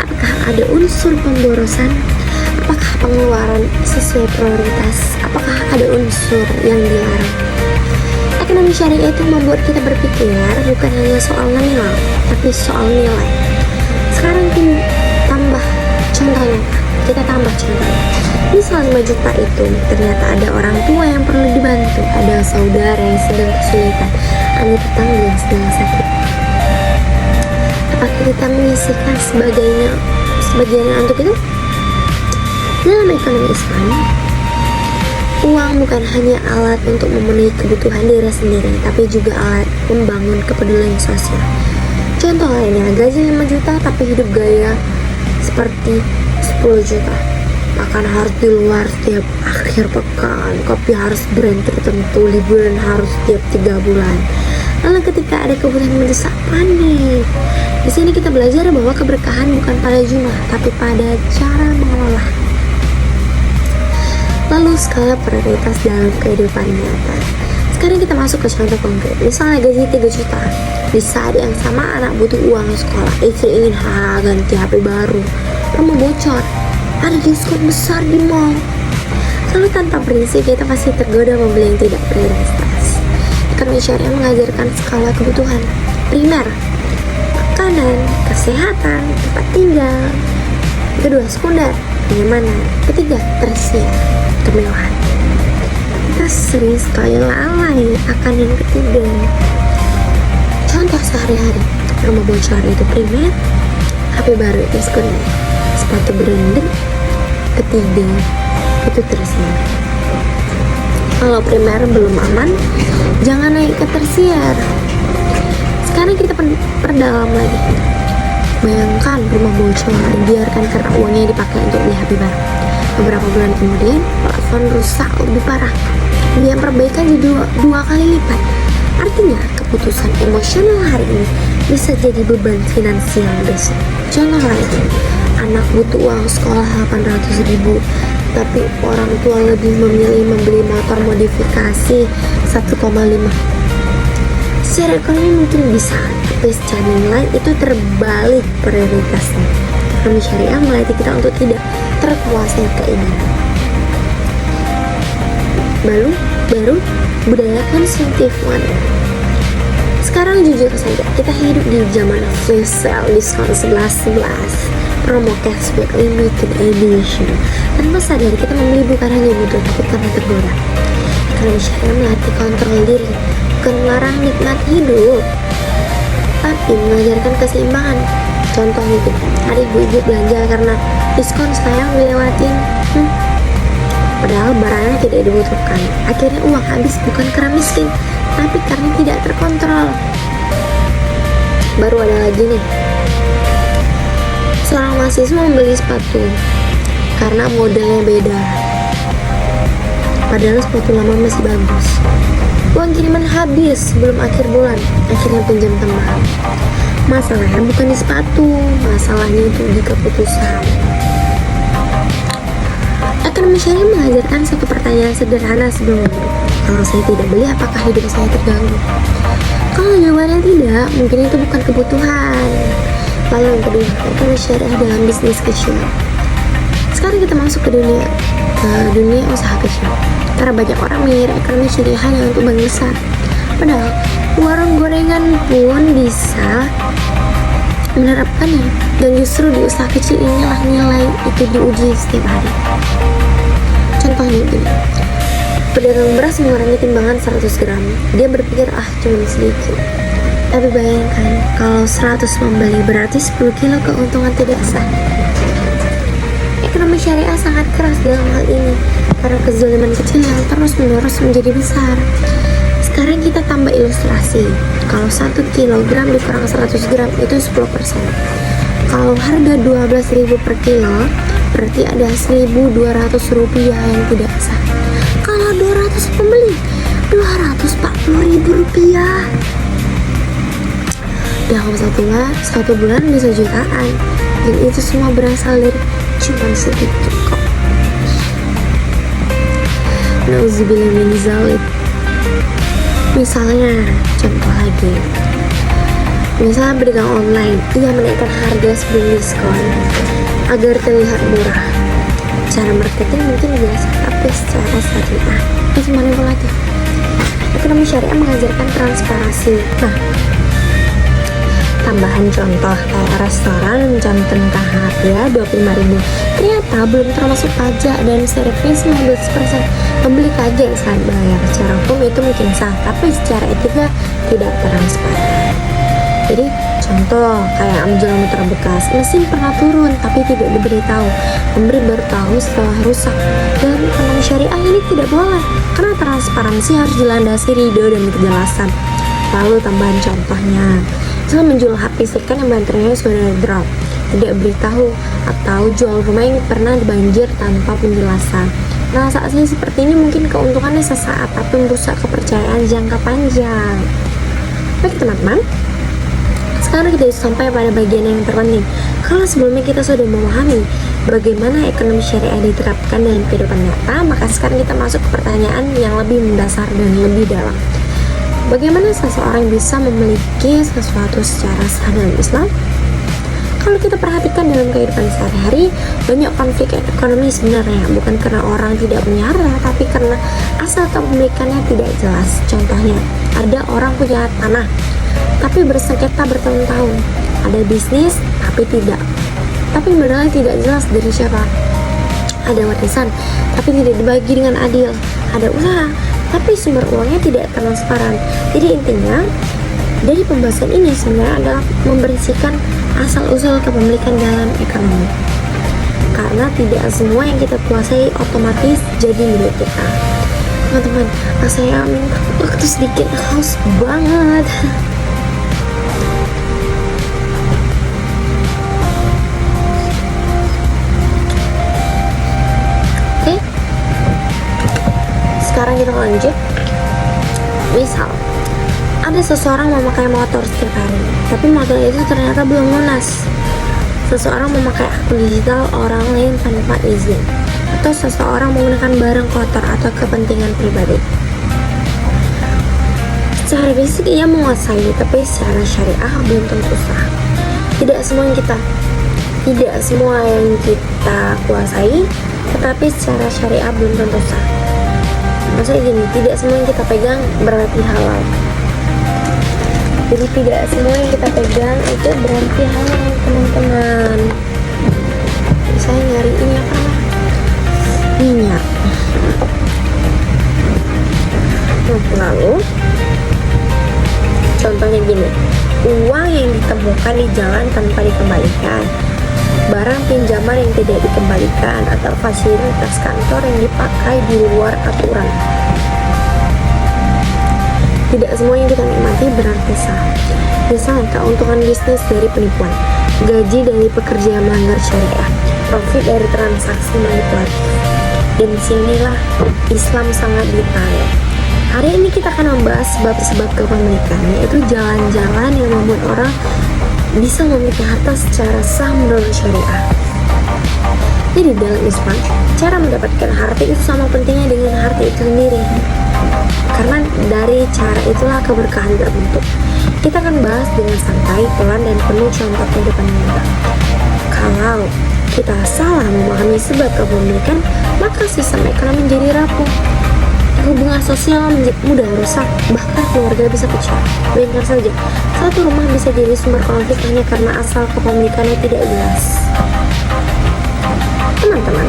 Apakah ada unsur pemborosan? Apakah pengeluaran sesuai prioritas? Apakah ada unsur yang dilarang? Ekonomi syariah itu membuat kita berpikir bukan hanya soal nominal, tapi soal nilai. Sekarang kita tambah contohnya. Misal 5 juta itu ternyata ada orang tua yang perlu dibantu, ada saudara yang sedang kesulitan, ada tetangga yang sedang sakit. Apakah kita menyisihkan sebagian untuk itu? Dalam ekonomi Islam, uang bukan hanya alat untuk memenuhi kebutuhan diri sendiri, tapi juga alat membangun kepedulian sosial. Contoh lainnya, gaji 5 juta tapi hidup gaya seperti 10 juta. Makan harus di luar setiap akhir pekan, kopi harus brand tertentu, liburan harus setiap 3 bulan. Lalu ketika ada kebutuhan mendesak, panik. Di sini kita belajar bahwa keberkahan bukan pada jumlah, tapi pada cara mengelola. Lalu skala prioritas dalam kehidupan nyata. Sekarang kita masuk ke contoh konkret. Misalnya gaji 3 juta. Di saat yang sama anak butuh uang sekolah, istri ingin ganti HP baru, rumah bocor, ada diskon besar di mall. Lalu tanpa prinsip kita pasti tergoda membeli yang tidak prioritas. Ekonomi syariah mengajarkan skala kebutuhan primer, makanan, kesehatan, tempat tinggal. Kedua, sekunder, kenyamanan. Ketiga, tersier, kemewahan. Kita sering sekali lalai akan yang ketiga. Contoh sehari-hari, rumah bocor itu primer, HP baru itu sekunder, sepatu branded ketiga itu tersier. Kalau primer belum aman, jangan naik ke tersier. Sekarang kita perdalam lagi. Bayangkan rumah bocor dibiarkan karena uangnya dipakai untuk beli HP baru. Beberapa bulan kemudian, plafon rusak lebih parah. Biaya perbaikan jadi dua kali lipat. Artinya, keputusan emosional hari ini bisa jadi beban finansial besok. Contoh lain, anak butuh uang sekolah 800.000, tapi orang tua lebih memilih membeli motor modifikasi 1,5. Secara ekonomi mungkin bisa, tapi secara nilai itu terbalik prioritasnya. Ekonomi syariah melatih kita untuk tidak terkuasai keinginan. Baru budaya konsumtif modern. Sekarang jujur saja, kita hidup di zaman flash sale, diskon 11/11, promo cashback limited edition. Tanpa sadar kita membeli bukan hanya butuh, tapi karena tergoda. Ekonomi syariah melatih kontrol diri, bukan melarang nikmat hidup, tapi mengajarkan keseimbangan. Contoh itu, ada ibu-ibu belanja karena diskon sayang dilewatin, padahal barangnya tidak dibutuhkan. Akhirnya uang habis bukan karena miskin, tapi karena tidak terkontrol. Baru ada lagi nih, seorang mahasiswa membeli sepatu karena modelnya beda, padahal sepatu lama masih bagus. Uang kiriman habis sebelum akhir bulan, akhirnya pinjam teman. Masalahnya bukan di sepatu, masalahnya itu di keputusan. Ekonomi syariah mengajarkan satu pertanyaan sederhana sebelum membeli. Kalau saya tidak beli, apakah hidup saya terganggu? Kalau jawabannya tidak, mungkin itu bukan kebutuhan. Lalu yang kedua, ekonomi syariah dalam bisnis kecil. Sekarang kita masuk ke dunia usaha kecil. Karena banyak orang mengira ekonomi syariah hanya untuk bank besar. Padahal warung gorengan pun bisa menerapkannya, dan justru di usaha kecil inilah nilai itu diuji setiap hari. Contohnya gini, pedagang beras mengurangi timbangan 100 gram. Dia berpikir cuma sedikit. Tapi bayangkan kalau 100 membeli berarti 10 kilo keuntungan tidak sah. Ekonomi syariah sangat keras dalam hal ini karena kezaliman kecil yang terus menerus menjadi besar. Sekarang kita tambah ilustrasi. Kalau 1 kilogram dikurang 100 gram itu 10%. Kalau harga 12.000 per kilo, berarti ada 1.200 rupiah yang tidak sah. Kalau 200 pembeli, 240.000 rupiah. Dalam satu bulan bisa jutaan, dan itu semua berasal dari cuma sedikit kok. Nauzubillah min zalik. Misalnya, contoh lagi, Misalnya berdagang online, ia menaikkan harga sebelum diskon agar terlihat murah. Cara marketing mungkin biasa, tapi secara syariah itu manipulatif. Ekonomi syariah mengajarkan transparansi. Nah, tambahan contoh kayak restoran mencantumkan harga 25.000, ternyata belum termasuk pajak dan servis 15%. Pembeli kaget saat bayar. Secara hukum itu mungkin sah, tapi secara etika tidak transparan. Jadi contoh kayak menjual motor bekas, mesin pernah turun tapi tidak diberitahu, pembeli baru tahu setelah rusak. Dan ekonomi syariah ini tidak boleh, karena transparansi harus dilandasi ridho dan kejelasan. Lalu tambahan contohnya, misalnya menjual HP second yang baterainya sudah drop, tidak beritahu, atau jual rumah yang pernah dibanjir tanpa penjelasan. Nah, saat ini seperti ini mungkin keuntungannya sesaat, tapi merusak kepercayaan jangka panjang. Baik teman-teman, sekarang kita sampai pada bagian yang terpenting. Kalau sebelumnya kita sudah memahami bagaimana ekonomi syariah diterapkan dalam kehidupan nyata, maka sekarang kita masuk ke pertanyaan yang lebih mendasar dan lebih dalam. Bagaimana seseorang bisa memiliki sesuatu secara sah dalam Islam? Kalau kita perhatikan dalam kehidupan sehari-hari, banyak konflik ekonomi sebenarnya bukan karena orang tidak punya harta, tapi karena asal kepemilikannya tidak jelas. Contohnya, ada orang punya tanah tapi bersengketa bertahun-tahun, ada bisnis tapi modalnya tidak jelas dari siapa, ada warisan tapi tidak dibagi dengan adil, ada usaha tapi sumber uangnya tidak transparan. Jadi intinya dari pembahasan ini sebenarnya adalah membersihkan asal-usul kepemilikan dalam ekonomi, karena tidak semua yang kita kuasai otomatis jadi milik kita. Teman-teman, saya minta waktu sedikit, haus banget. Oke, sekarang kita lanjut. Misal ada seseorang memakai motor setiap hari, tapi motor itu ternyata belum lunas. Seseorang memakai akun digital orang lain tanpa izin, atau seseorang menggunakan barang kotor atau kepentingan pribadi. Secara fisik ia menguasai, tapi secara syariah belum tentu sah. Tidak semua yang kita kuasai, tetapi secara syariah belum tentu sah. Maksudnya gini, tidak semua yang kita pegang berarti halal. Jadi tidak semua yang kita pegang itu berarti halal, teman-teman. Saya nyari ini apa namanya? Minyak. Lalu contohnya gini, uang yang ditemukan di jalan tanpa dikembalikan, barang pinjaman yang tidak dikembalikan, atau fasilitas kantor yang dipakai di luar aturan. Tidak semua yang kita nikmati berarti sah. Misalnya keuntungan bisnis dari penipuan, gaji dari pekerja yang melanggar syariah, profit dari transaksi manipulatif. Dan disinilah Islam sangat detail. Hari ini kita akan membahas sebab-sebab kepemilikan, yaitu jalan-jalan yang membuat orang bisa memiliki harta secara sah menurut syariah. Jadi dalam Islam, cara mendapatkan harta itu sama pentingnya dengan harta itu sendiri, karena dari cara itulah keberkahan terbentuk. Kita akan bahas dengan santai, pelan, dan penuh contoh kehidupan nyata. Kalau kita salah memahami sebab kepemilikan, maka sistem ekonomi menjadi rapuh, hubungan sosial mudah rusak, bahkan keluarga bisa pecah. Bayangkan saja, satu rumah bisa jadi sumber konflik hanya karena asal kepemilikannya tidak jelas. Teman-teman,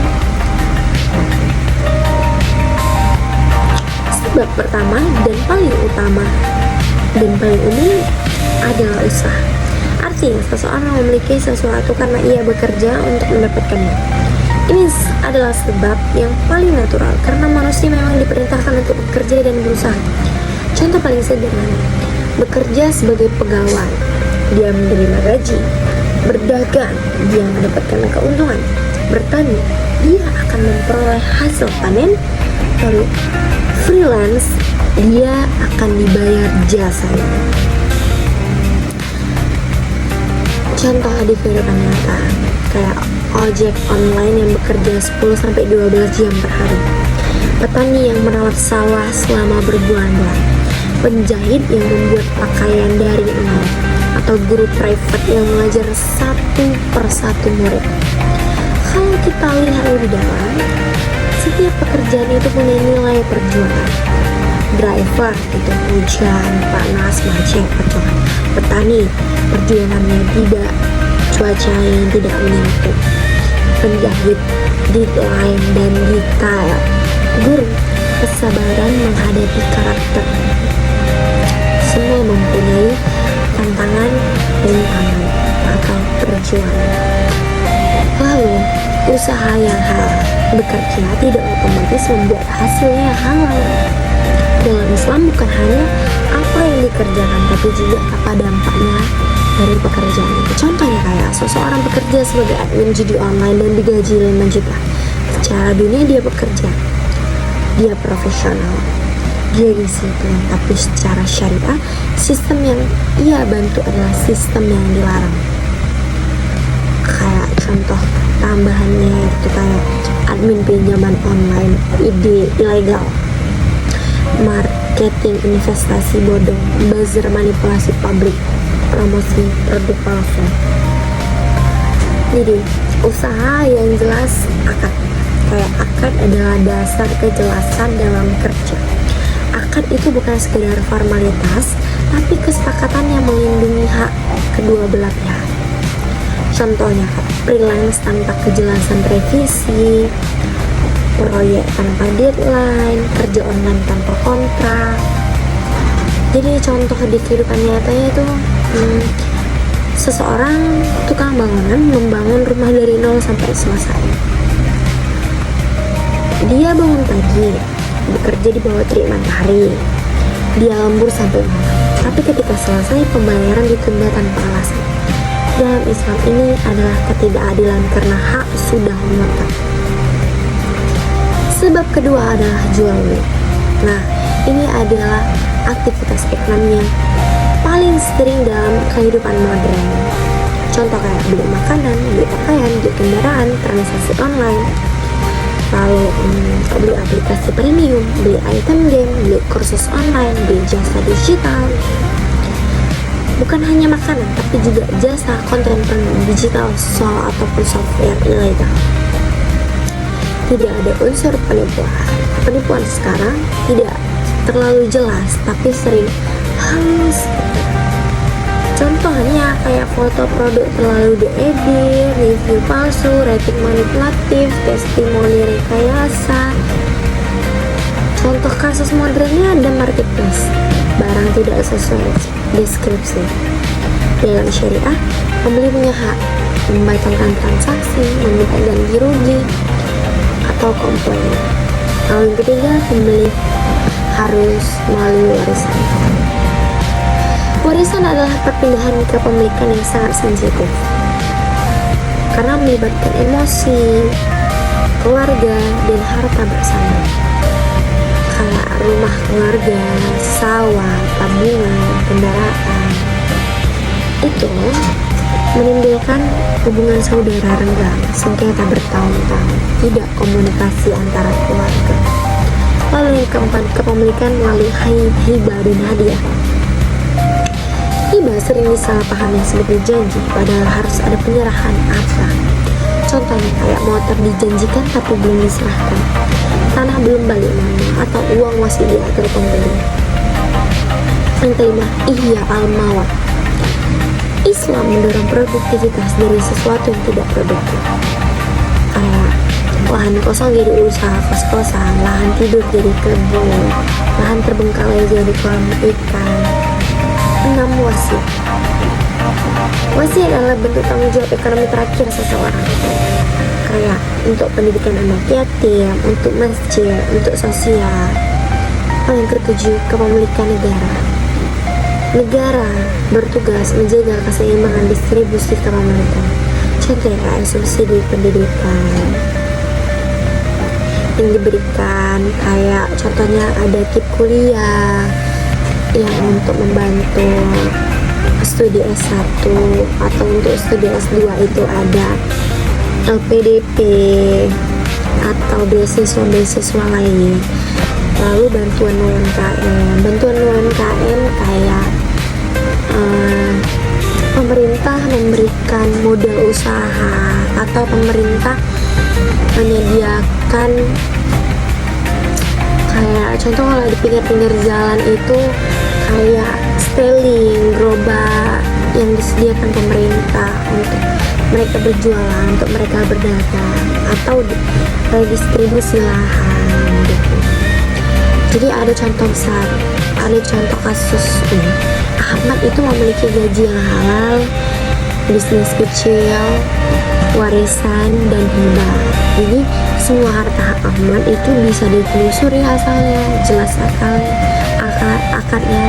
sebab pertama dan paling utama dan paling umum adalah usaha. Artinya seseorang memiliki sesuatu karena ia bekerja untuk mendapatkannya. Ini adalah sebab yang paling natural, karena manusia memang diperintahkan untuk bekerja dan berusaha. Contoh paling sederhana, bekerja sebagai pegawai, dia menerima gaji; berdagang, dia mendapatkan keuntungan; bertani, dia akan memperoleh hasil panen; lalu freelance, dia akan dibayar jasanya. Contoh di kehidupan nyata, kayak ojek online yang bekerja 10-12 jam per hari, petani yang merawat sawah selama berbulan-bulan, penjahit yang membuat pakaian dari nol, atau guru private yang mengajar satu persatu murid. Kalau kita lihat lebih dalam, setiap pekerjaan itu punya nilai perjuangan. Driver itu hujan, panas, macet, perjuangan. Petani, perjuangannya tidak cuaca yang tidak menentu. Penjahit, deadline dan detail. Guru, kesabaran menghadapi karakter. Semua mempunyai tantangan dan tangan atau perjuangan. Lalu, usaha yang halal bekerja tidak otomatis membuat hasilnya halal. Dalam Islam bukan hanya apa yang dikerjakan, tapi juga apa dampaknya dari pekerjaan itu. Contohnya kayak seseorang bekerja sebagai admin judi online dan digaji 5 juta. Secara dunia dia bekerja, dia profesional, dia disiplin, tapi secara syariah sistem yang ia bantu adalah sistem yang dilarang. Kayak contoh tambahannya itu kayak admin pinjaman online, ide ilegal, marketing investasi bodong, buzzer manipulasi publik, promosi produk palsu. Jadi usaha yang jelas akad. Kayak akad adalah dasar kejelasan dalam kerja. Akad itu bukan sekedar formalitas, tapi kesepakatan yang melindungi hak kedua belah pihak. Contohnya freelance tanpa kejelasan revisi, proyek tanpa deadline, kerja online tanpa kontrak. Jadi contoh di kehidupan nyatanya itu seseorang tukang bangunan membangun rumah dari nol sampai selesai. Dia bangun pagi, bekerja di bawah terik matahari, dia lembur sampai malam. Tapi ketika selesai, pembayaran ditunda tanpa alasan. Dalam Islam ini adalah ketidakadilan karena hak sudah melekat. Sebab kedua adalah jual beli. Nah, ini adalah aktivitas ekonomi yang paling sering dalam kehidupan modern. Contoh kayak beli makanan, beli pakaian, beli kendaraan, transaksi online, lalu beli aplikasi premium, beli item game, beli kursus online, beli jasa digital. Bukan hanya makanan, tapi juga jasa konten digital, ataupun software ilegal. Tidak ada unsur penipuan. Penipuan sekarang tidak terlalu jelas, tapi sering halus. Contohnya kayak foto produk terlalu diedit, review palsu, rating manipulatif, testimoni rekayasa. Contoh kasus modernnya ada marketplace, barang tidak sesuai deskripsi. Dalam syariah, pembeli punya hak membatalkan transaksi, meminta ganti rugi, atau komplain. Lalu yang ketiga, pembeli harus melalui warisan. Warisan adalah perpindahan kepemilikan yang sangat sensitif karena melibatkan emosi, keluarga, dan harta bersama. Kayak rumah keluarga, sawah, tabungan, kendaraan. Itu menimbulkan hubungan saudara renggang, sengketa bertahun-tahun, tidak komunikasi antara keluarga. Lalu yang keempat, kepemilikan melalui hibah dan hadiah. Hibah sering disalahpahami sebagai janji, padahal harus ada penyerahan apa. Contohnya kayak motor dijanjikan tapi belum diserahkan, tanah belum balik nama, atau uang masih diatur pembeli. Yang kelima, ihya al-mawat. Islam mendorong produktivitas dari sesuatu yang tidak produktif. Kayak lahan kosong jadi usaha kos-kosan, lahan tidur jadi kebun, lahan terbengkalai jadi kolam ikan. 6. Wasiat. Wasiat adalah bentuk tanggung jawab ekonomi terakhir seseorang. Kayak untuk pendidikan anak yatim, untuk masjid, untuk sosial. Yang ketujuh, kepemilikan negara. Negara bertugas menjaga keseimbangan distribusi kepemilikan. Contohnya kayak subsidi pendidikan yang diberikan, kayak contohnya ada KIP kuliah yang untuk membantu studi S1, atau untuk studi S2 itu ada LPDP atau beasiswa lain. Lalu bantuan UMKM kayak pemerintah memberikan modal usaha atau pemerintah menyediakan kayak contoh kalau di pinggir-pinggir jalan itu kayak styling, gerobak yang disediakan pemerintah untuk mereka berjualan, untuk mereka berdagang, atau redistribusi lahan gitu. Jadi ada contoh besar, ada contoh kasus ini. Ahmad itu memiliki gaji yang halal, bisnis kecil, warisan, dan hibah. Jadi semua harta Ahmad itu bisa ditelusuri asalnya, jelas akarnya,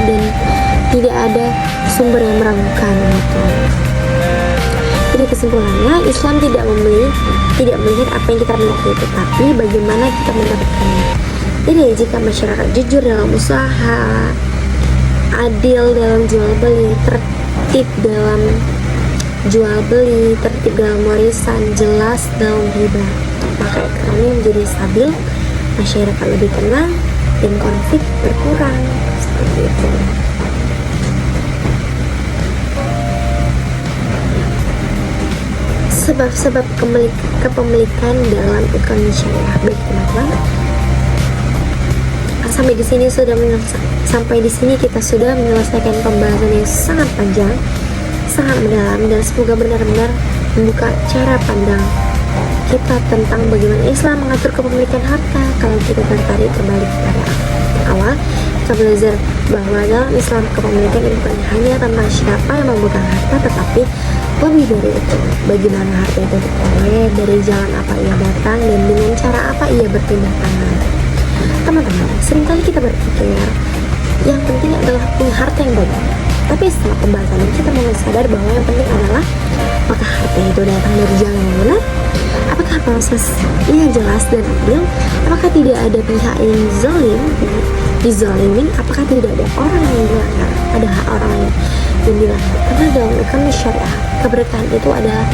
dan tidak ada sumber yang meragukan gitu. Jadi kesimpulannya, Islam tidak melihat apa yang kita miliki itu, tapi bagaimana kita mendapatkannya. Jadi jika masyarakat jujur dalam usaha, adil dalam jual beli, tertib dalam jual beli, tertib dalam warisan, jelas dalam hibah, maka ekonomi menjadi stabil, masyarakat lebih tenang, dan konflik berkurang. Seperti itu. Sebab-sebab kepemilikan dalam ekonomi syariah. Baik teman-teman, sampai di sini kita sudah menyelesaikan pembahasan yang sangat panjang, sangat mendalam, dan semoga benar-benar membuka cara pandang kita tentang bagaimana Islam mengatur kepemilikan harta. Kalau kita tertarik kembali kepada awal, kita belajar bahwa dalam Islam kepemilikan itu bukan hanya tentang siapa yang memegang harta, tetapi lebih dari itu, bagaimana harta itu diperoleh, dari jalan apa ia datang, dan dengan cara apa ia berpindah tangan. Teman-teman, seringkali kita berpikir yang penting adalah punya harta yang banyak, tapi setelah pembahasan ini kita mulai sadar bahwa yang penting adalah apakah harta itu datang dari jalan yang benar, apakah prosesnya jelas dan adil, apakah tidak ada pihak yang dizalimin, apakah tidak ada orang yang dilanggar, ada hak orang yang dilanggar. Karena dalam ekonomi syariah, keberkahan itu adalah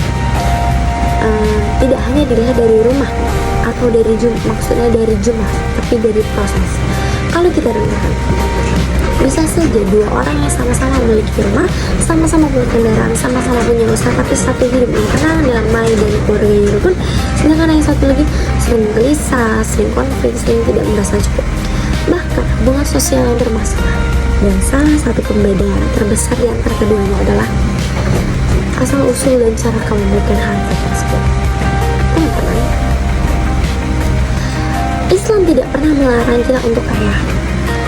tidak hanya dilihat dari rumah atau dari maksudnya dari jumlah, tapi dari proses. Kalau kita dengarkan, bisa saja dua orang yang sama-sama memiliki rumah, sama-sama punya kendaraan, sama-sama punya usaha, tapi satu hidup yang tenang, damai, dan keluarganya rukun, sedangkan yang satu lagi sering gelisah, sering konflik, sering tidak merasa cukup, bahkan hubungan sosial yang bermasalah. Dan salah satu pembeda terbesar di antara keduanya adalah asal usul dan cara kepemilikan harta tersebut. Teman-teman, Islam tidak pernah melarang kita untuk kaya.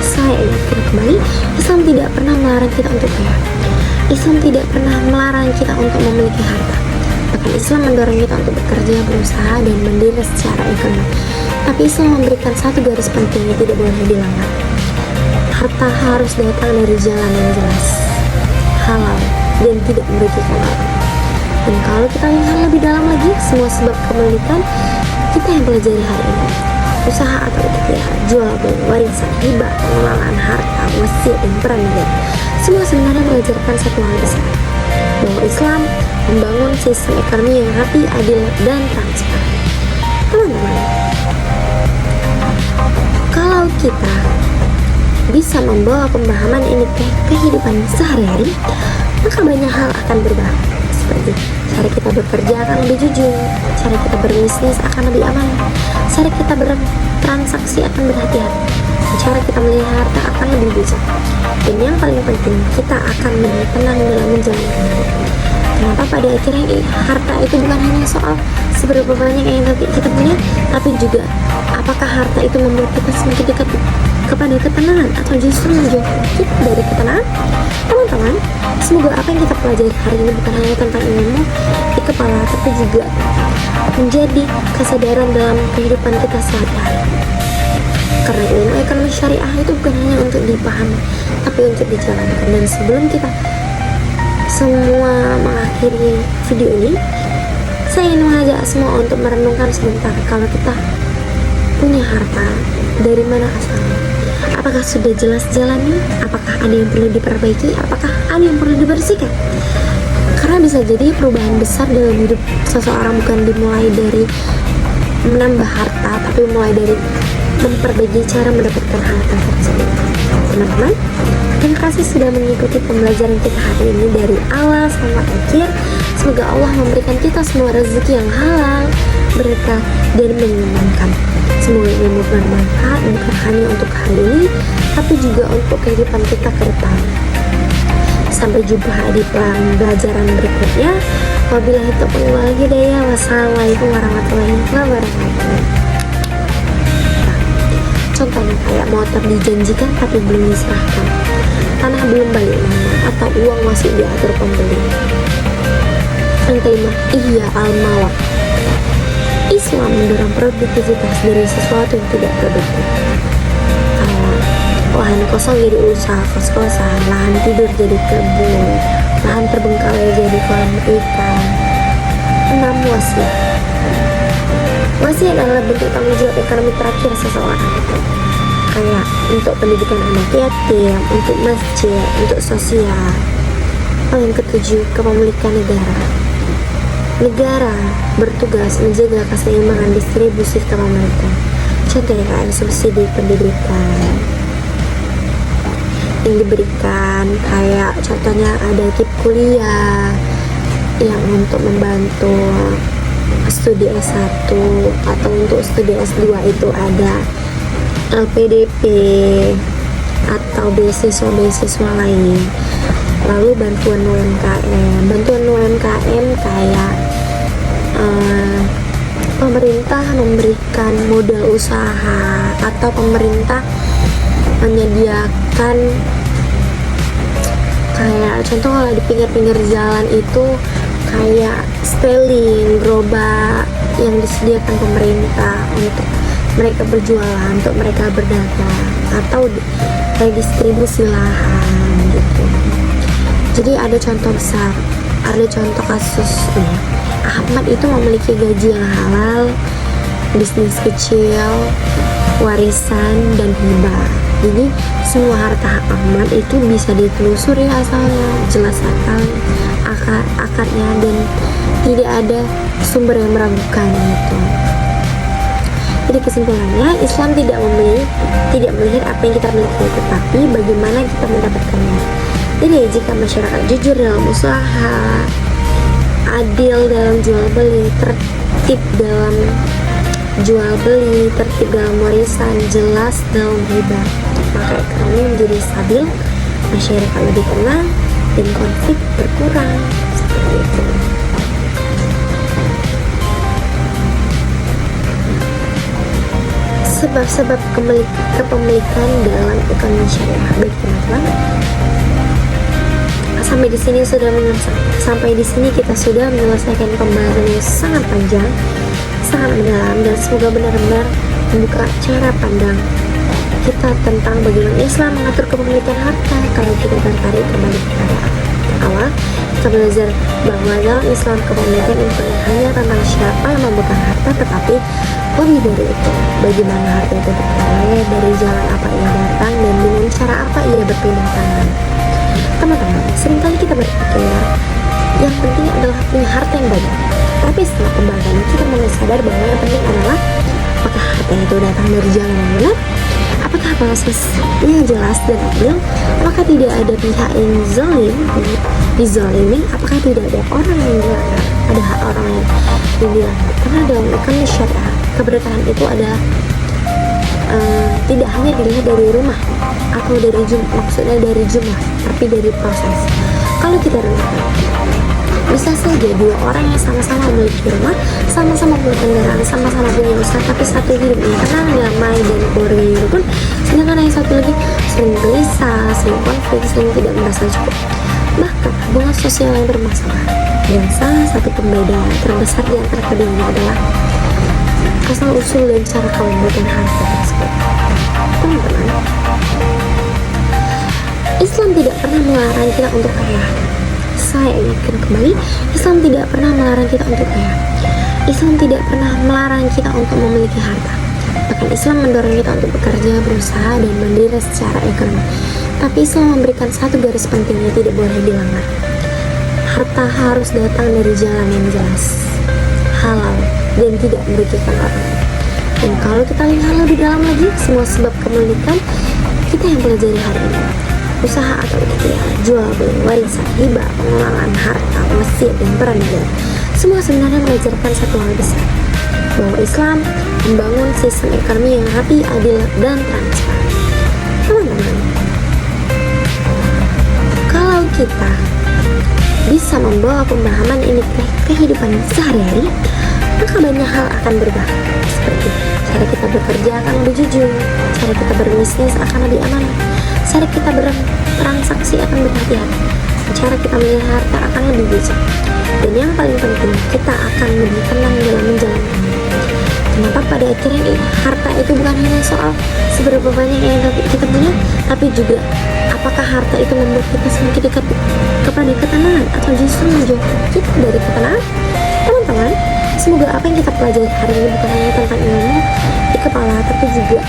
Saya ingatkan kembali, Islam tidak pernah melarang kita untuk kaya. Islam tidak pernah melarang kita untuk memiliki harta. Bahkan Islam mendorong kita untuk bekerja, berusaha, dan mandiri secara ekonomi. Tapi Islam memberikan satu garis penting yang tidak boleh dilanggar. Harta harus datang dari jalan yang jelas, halal, dan tidak merugikan orang. Dan kalau kita lihat lebih dalam lagi, semua sebab kepemilikan kita yang pelajari hari ini, usaha atau ikhtiar, jual beli, warisan, hibah, pengelolaan harta, wasiat, dan peran negara, semua sebenarnya mengajarkan satu hal besar, bahwa Islam membangun sistem ekonomi yang rapi, adil, dan transparan. Teman-teman, kalau kita bisa membawa pemahaman ini ke kehidupan sehari-hari, maka banyak hal akan berubah. Seperti cara kita bekerja akan lebih jujur, cara kita berbisnis akan lebih aman, cara kita bertransaksi akan berhati-hati, cara kita melihat harta akan lebih bijak, dan yang paling penting, kita akan lebih tenang dalam menjalankan hidup. Kenapa pada akhirnya harta itu bukan hanya soal seberapa banyak yang kita punya, tapi juga apakah harta itu membuat kita semakin dekat kepada ketenangan atau justru menjauhkan kita dari ketenangan. Teman-teman, semoga apa yang kita pelajari hari ini bukan hanya tentang ilmu di kepala, tapi juga menjadi kesadaran dalam kehidupan kita sehari-hari. Karena ilmu ekonomi syariah itu bukan hanya untuk dipahami, tapi untuk dijalankan. Dan sebelum kita semua mengakhiri video ini, saya ingin mengajak semua untuk merenungkan sebentar, kalau kita punya harta, dari mana asalnya? Apakah sudah jelas jalannya? Apakah ada yang perlu diperbaiki? Apakah ada yang perlu dibersihkan? Karena bisa jadi perubahan besar dalam hidup seseorang bukan dimulai dari menambah harta, tapi mulai dari memperbaiki cara mendapatkan harta tersebut. Teman-teman, Terima kasih sudah mengikuti pembelajaran kita hari ini dari awal sampai akhir. Semoga Allah memberikan kita semua rezeki yang halal, berkah, dan menyenangkan. Semoga ilmu bermanfaat bukan hanya untuk hari ini, tapi juga untuk kehidupan kita ke depan. Sampai jumpa di pembelajaran berikutnya. Wabillahi taufiq wal hidayah. Wassalamualaikum warahmatullahi wabarakatuh. Contohnya kayak motor dijanjikan tapi belum diserahkan, tanah belum balik nama, atau uang masih diatur pembeli. Yang kelima, ihya al-mawat. Islam mendorong produktivitas dari sesuatu yang tidak produktif. Lahan kosong jadi usaha kos-kosan, lahan tidur jadi kebun, lahan terbengkalai jadi kolam ikan. 6. Wasiat. Wasiat adalah bentuk tanggung jawab ekonomi terakhir seseorang, kayak untuk pendidikan anak yatim, untuk masjid, untuk sosial. Yang ketujuh, kepemilikan negara. Negara bertugas menjaga keseimbangan distribusi kepemilikan. Contohnya kayak subsidi pendidikan yang diberikan, kayak contohnya ada KIP kuliah yang untuk membantu studi S1, atau untuk studi S2 itu ada LPDP atau beasiswa lain. Lalu bantuan UMKM kayak pemerintah memberikan modal usaha, atau pemerintah menyediakan kayak contoh kalau di pinggir-pinggir jalan itu kayak styling, gerobak yang disediakan pemerintah untuk mereka berjualan, untuk mereka berdagang, atau redistribusi lahan gitu. Jadi ada contoh besar, ada contoh kasus nih. Ahmad itu memiliki gaji yang halal, bisnis kecil, warisan, dan hibah. Jadi semua harta Ahmad itu bisa ditelusuri asalnya, jelas akarnya, dan tidak ada sumber yang meragukan gitu. Jadi kesimpulannya, Islam tidak melihat apa yang kita miliki, tetapi bagaimana kita mendapatkannya. Jadi jika masyarakat jujur dalam usaha, adil dalam jual beli, tertib dalam jual beli, tertib dalam warisan, jelas dalam hibah, maka ekonomi menjadi stabil, masyarakat lebih tenang, dan konflik berkurang. Seperti itu. Sebab-sebab kepemilikan dalam ekonomi syariah. Baik teman-teman, sampai di sini kita sudah menyelesaikan pembahasan yang sangat panjang, sangat mendalam, dan semoga benar-benar membuka cara pandang kita tentang bagaimana Islam mengatur kepemilikan harta. Kalau kita tertarik kembali kepada awal, kita belajar bahwa dalam Islam kepemilikan itu hanya tentang siapa yang memegang harta, tetapi lebih dari itu, bagaimana harta itu diperoleh, dari jalan apa ia datang, dan dengan cara apa ia berpindah tangan. Teman-teman, seringkali kita berpikir yang penting adalah punya harta yang banyak, tapi setelah pembahasan kita mulai sadar bahwa yang penting adalah apakah harta itu datang dari jalan yang benar, apakah prosesnya jelas dan adil, apakah tidak ada pihak yang dizalimin, apakah tidak ada orang yang dilanggar, ada hak orang yang dilanggar. Karena dalam ekonomi syariah, keberkahan itu adalah tidak hanya dilihat dari rumah atau dari maksudnya dari jumlah, tapi dari proses. Kalau kita renungkan, bisa saja dua orang yang sama-sama memiliki rumah, sama-sama punya kendaraan, sama-sama punya usaha, tapi satu hidup yang tenang, damai, dan keluarganya rukun, sedangkan yang satu lagi sering gelisah, sering konflik, sering tidak merasa cukup. Bahkan hubungan sosial yang bermasalah. Dan salah satu pembeda terbesar di antara keduanya adalah asal usul dan cara kepemilikan harta tersebut. Teman-teman, Islam tidak pernah melarang kita untuk kaya. Saya ingatkan kembali, Islam tidak pernah melarang kita untuk kaya. Islam tidak pernah melarang kita untuk memiliki harta. Bahkan Islam mendorong kita untuk bekerja, berusaha, dan mandiri secara ekonomi. Tapi Islam memberikan satu garis penting yang tidak boleh dilanggar. Harta harus datang dari jalan yang jelas, halal, dan tidak merugikan orang. Dan kalau kita lihat lebih dalam lagi, semua sebab kepemilikan kita yang pelajari hari ini. usaha atau ikhtiar, jual beli, warisan, hibah, pengelolaan harta, mesin, dan peran negara. Semua sebenarnya mengajarkan satu hal besar, bahwa Islam membangun sistem ekonomi yang rapi, adil, dan transparan. Teman-teman, kalau kita bisa membawa pemahaman ini ke kehidupan sehari-hari, maka banyak hal akan berubah. Seperti cara kita bekerja akan lebih jujur, cara kita berbisnis akan lebih aman, cara kita bertransaksi akan berhati-hati, cara kita melihat harta akan lebih bijak, dan yang paling penting, kita akan lebih tenang dalam menjalankannya. Kenapa pada akhirnya harta itu bukan hanya soal seberapa banyak yang kita punya, tapi juga apakah harta itu membuat kita semakin dekat kepada ketenangan atau justru menjauhkan kita dari ketenangan? Teman-teman, semoga apa yang kita pelajari hari ini bukan hanya tentang ilmu di kepala, tapi juga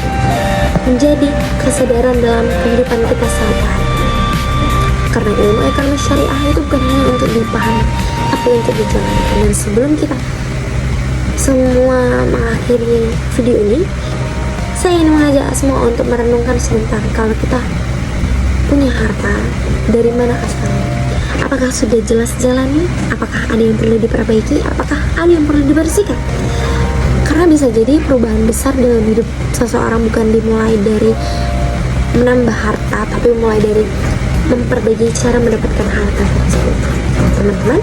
menjadi kesadaran dalam kehidupan kita sehari-hari. Karena ilmu ekonomi syariah itu bukan hanya untuk dipahami, tapi untuk dijalankan. Dan sebelum kita semua mengakhiri video ini, saya ingin mengajak semua untuk merenungkan sebentar, kalau kita punya harta, dari mana asalnya? Apakah sudah jelas jalannya? Apakah ada yang perlu diperbaiki? Apakah ada yang perlu dibersihkan? Karena bisa jadi perubahan besar dalam hidup seseorang bukan dimulai dari menambah harta, tapi mulai dari memperbaiki cara mendapatkan harta tersebut. Teman-teman,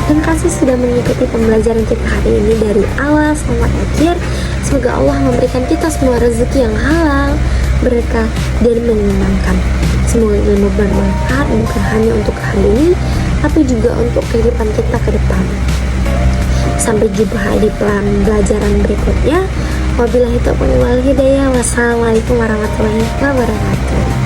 terima kasih sudah mengikuti pembelajaran kita hari ini dari awal sampai akhir. Semoga Allah memberikan kita semua rezeki yang halal, berkah, dan menyenangkan. Semoga ilmu bermanfaat bukan hanya untuk hari ini, tapi juga untuk kehidupan kita ke depan. Sampai jumpa di pembelajaran berikutnya. Wabillahi taufiq wal hidayah. Wassalamualaikum warahmatullahi wabarakatuh.